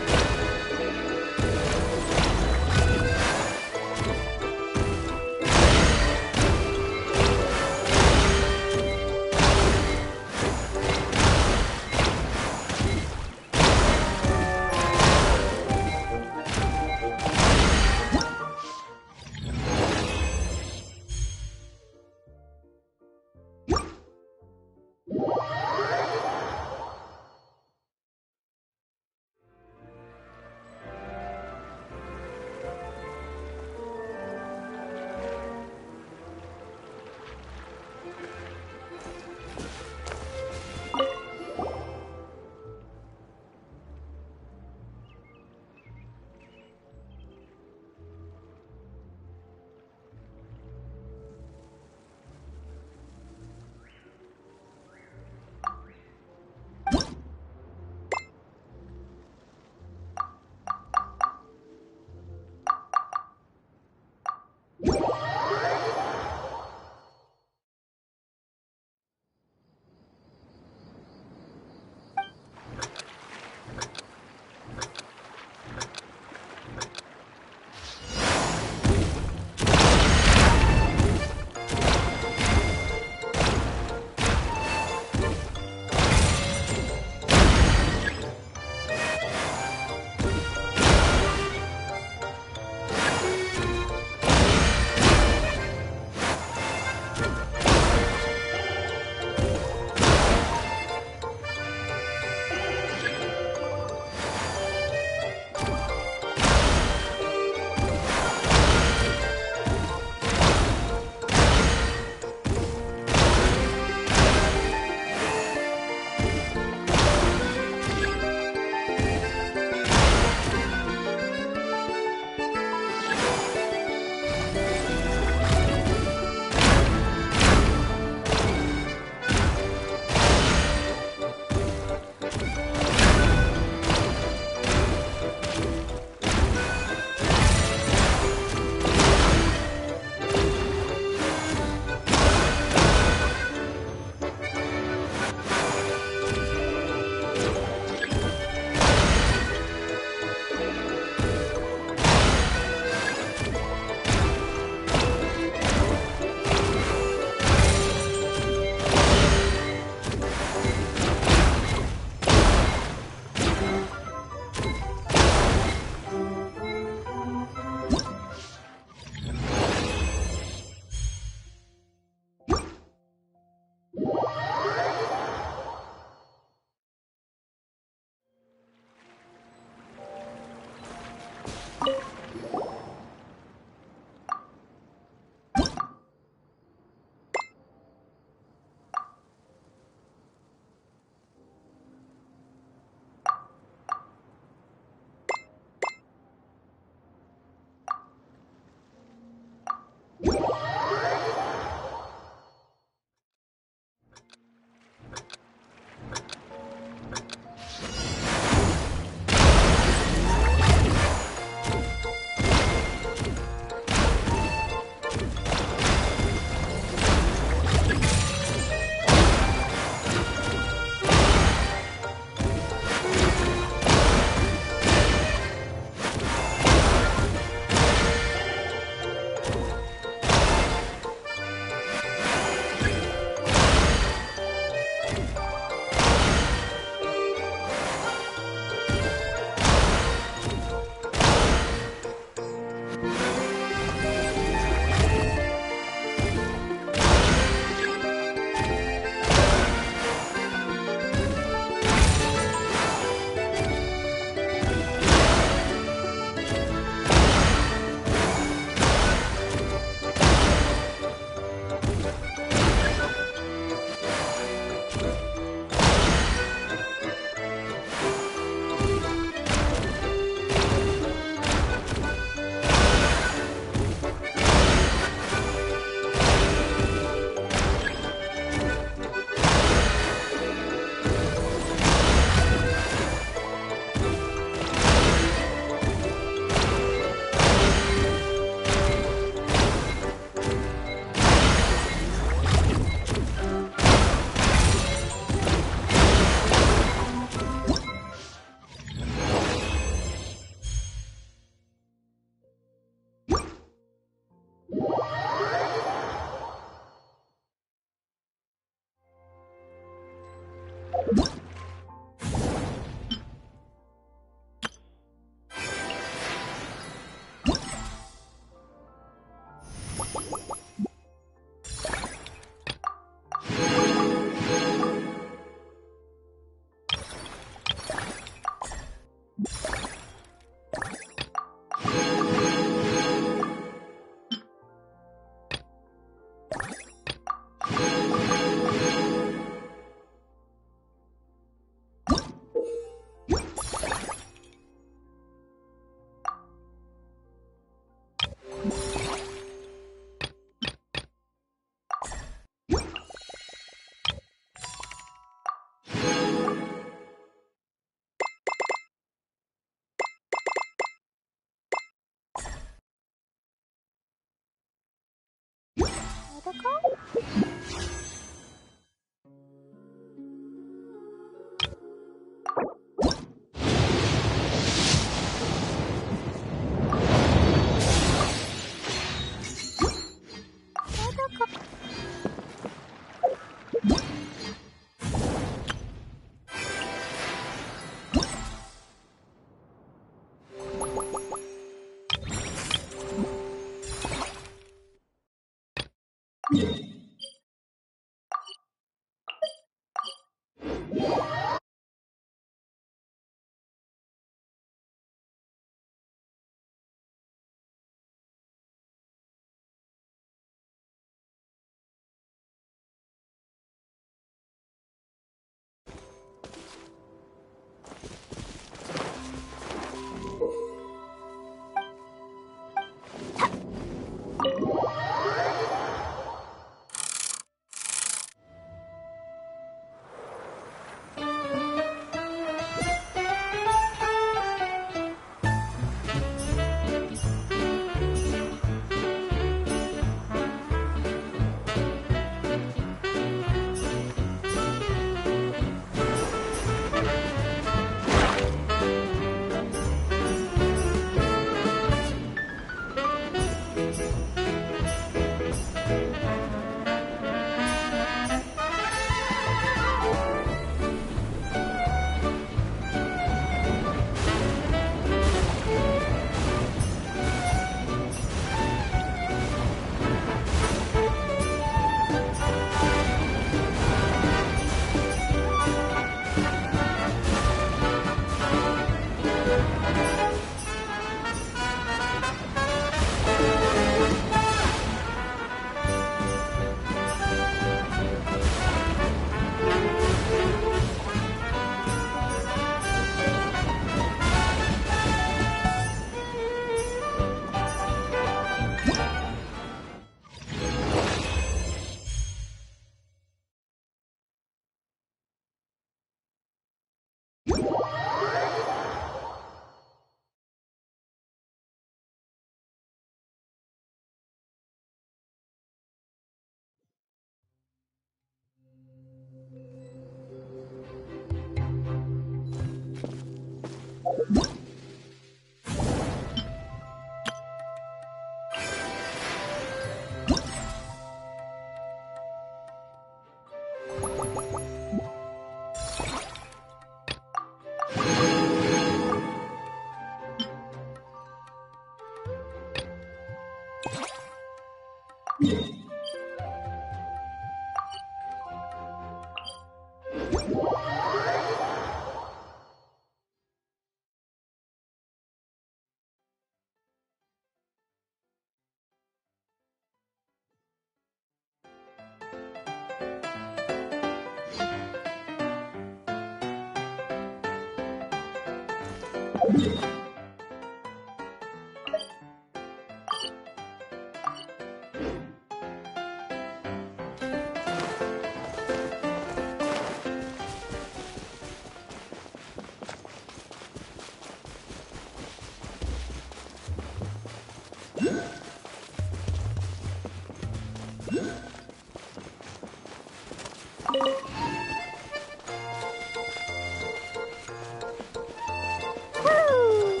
Woo!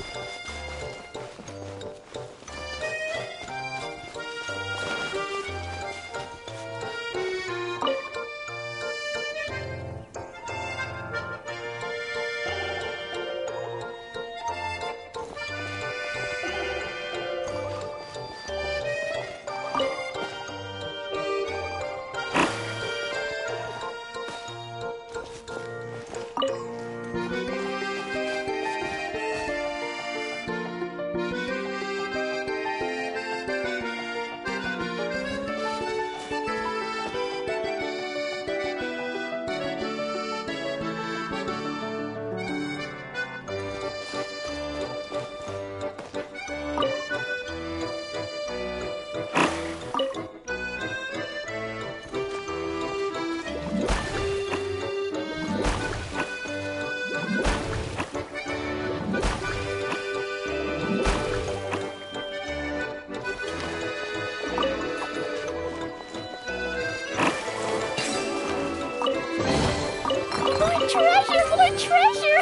a treasure!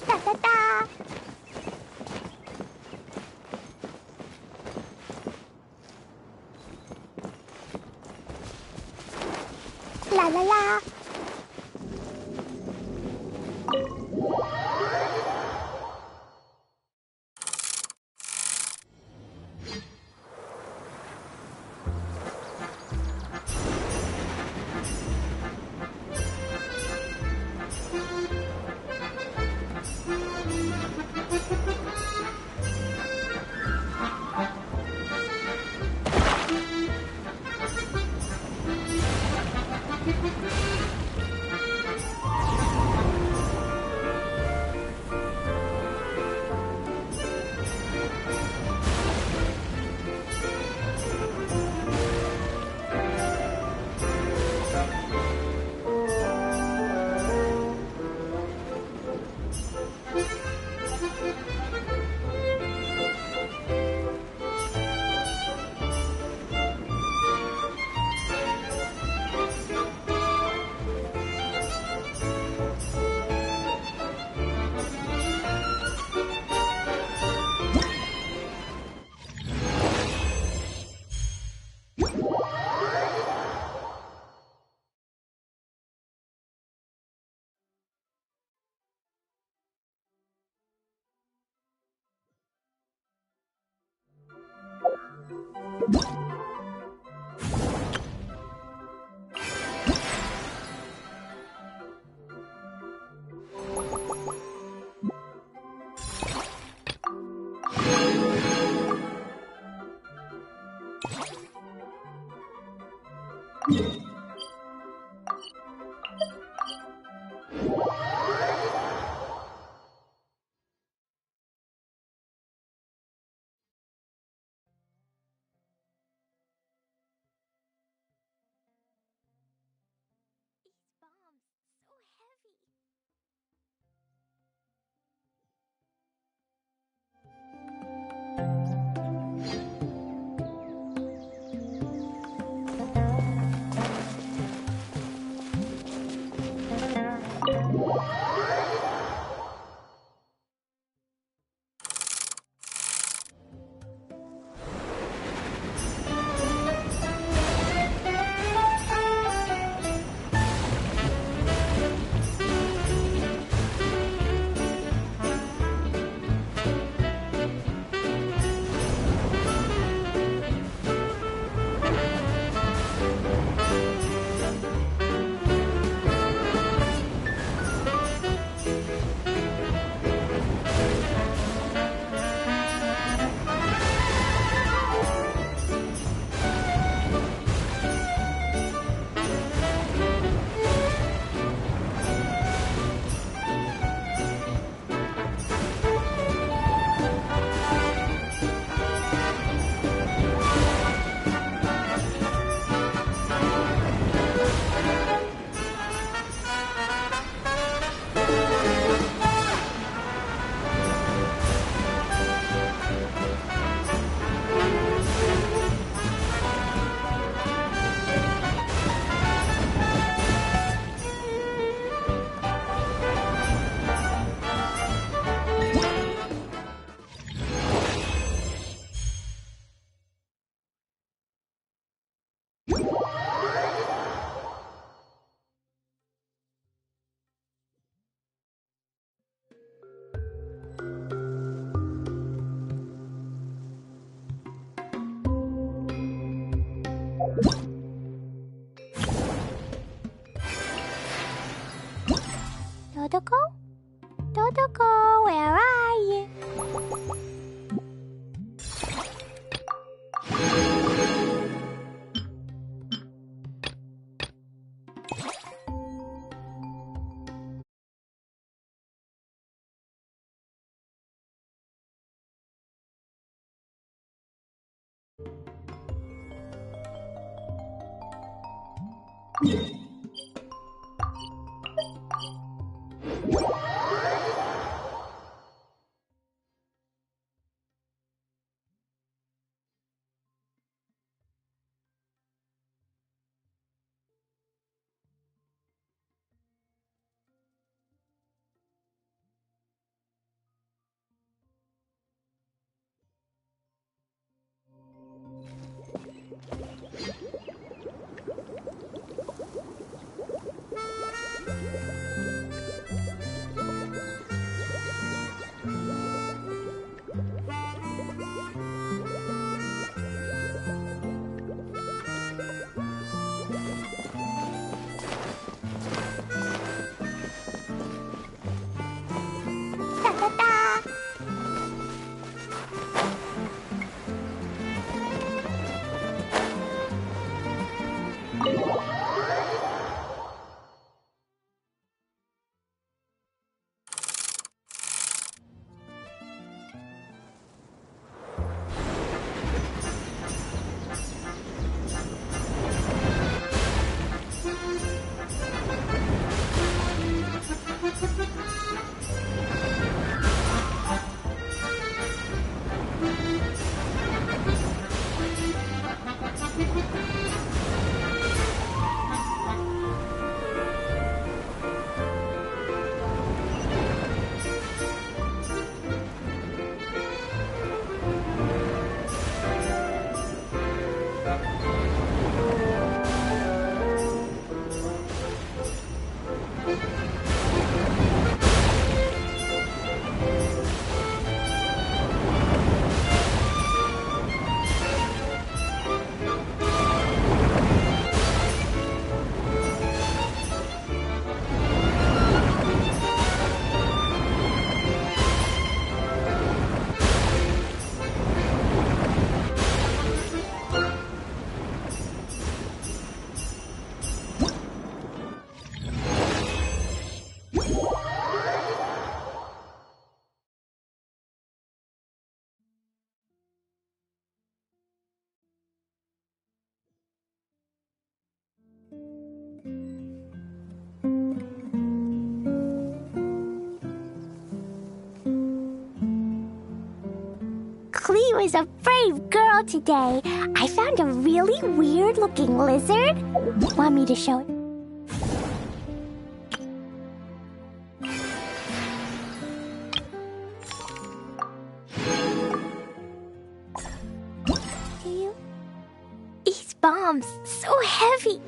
Da da da! La la la! Dodoko? Dodoko, where are you? was a brave girl today. I found a really weird-looking lizard. Want me to show it? Do you? These bombs, so heavy.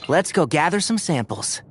Let's go gather some samples.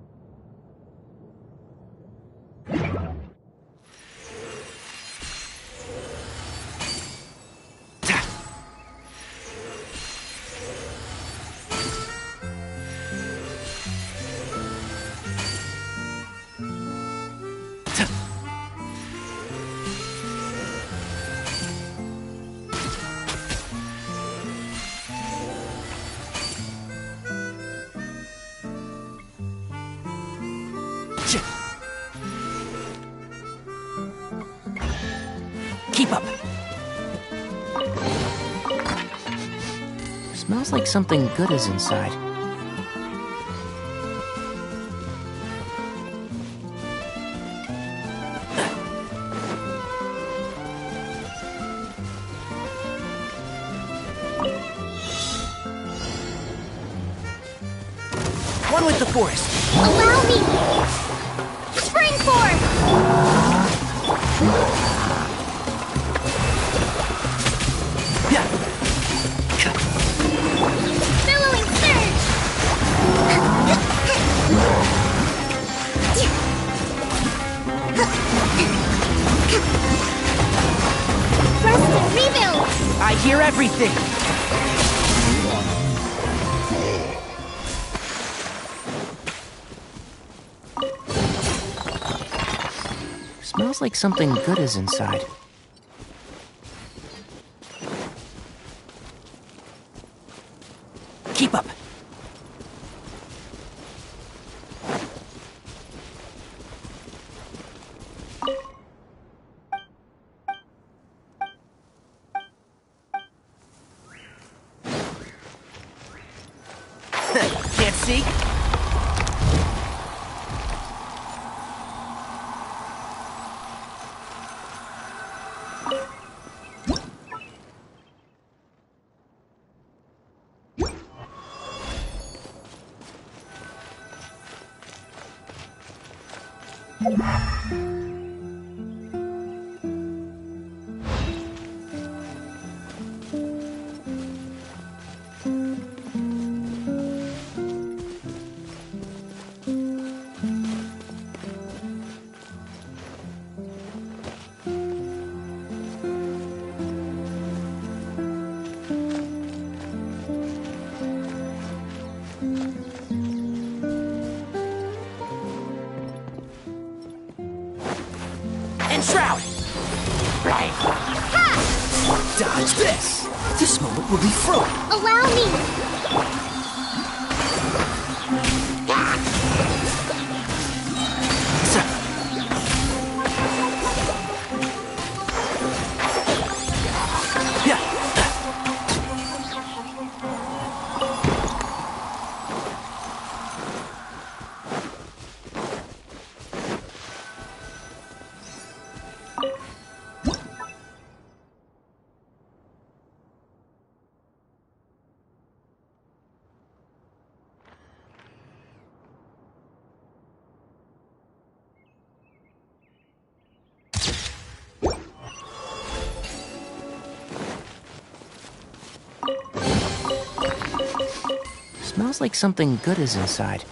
Keep up. Smells like something good is inside. One with the forest. Allow me! Spring forth! Billowing surge! Rest and rebuild! I hear everything. Smells like something good is inside. Keep up. Can't see? Shroud! Right. Ha! Dodge this! This moment will be fruitful. Allow me! Smells like something good is inside.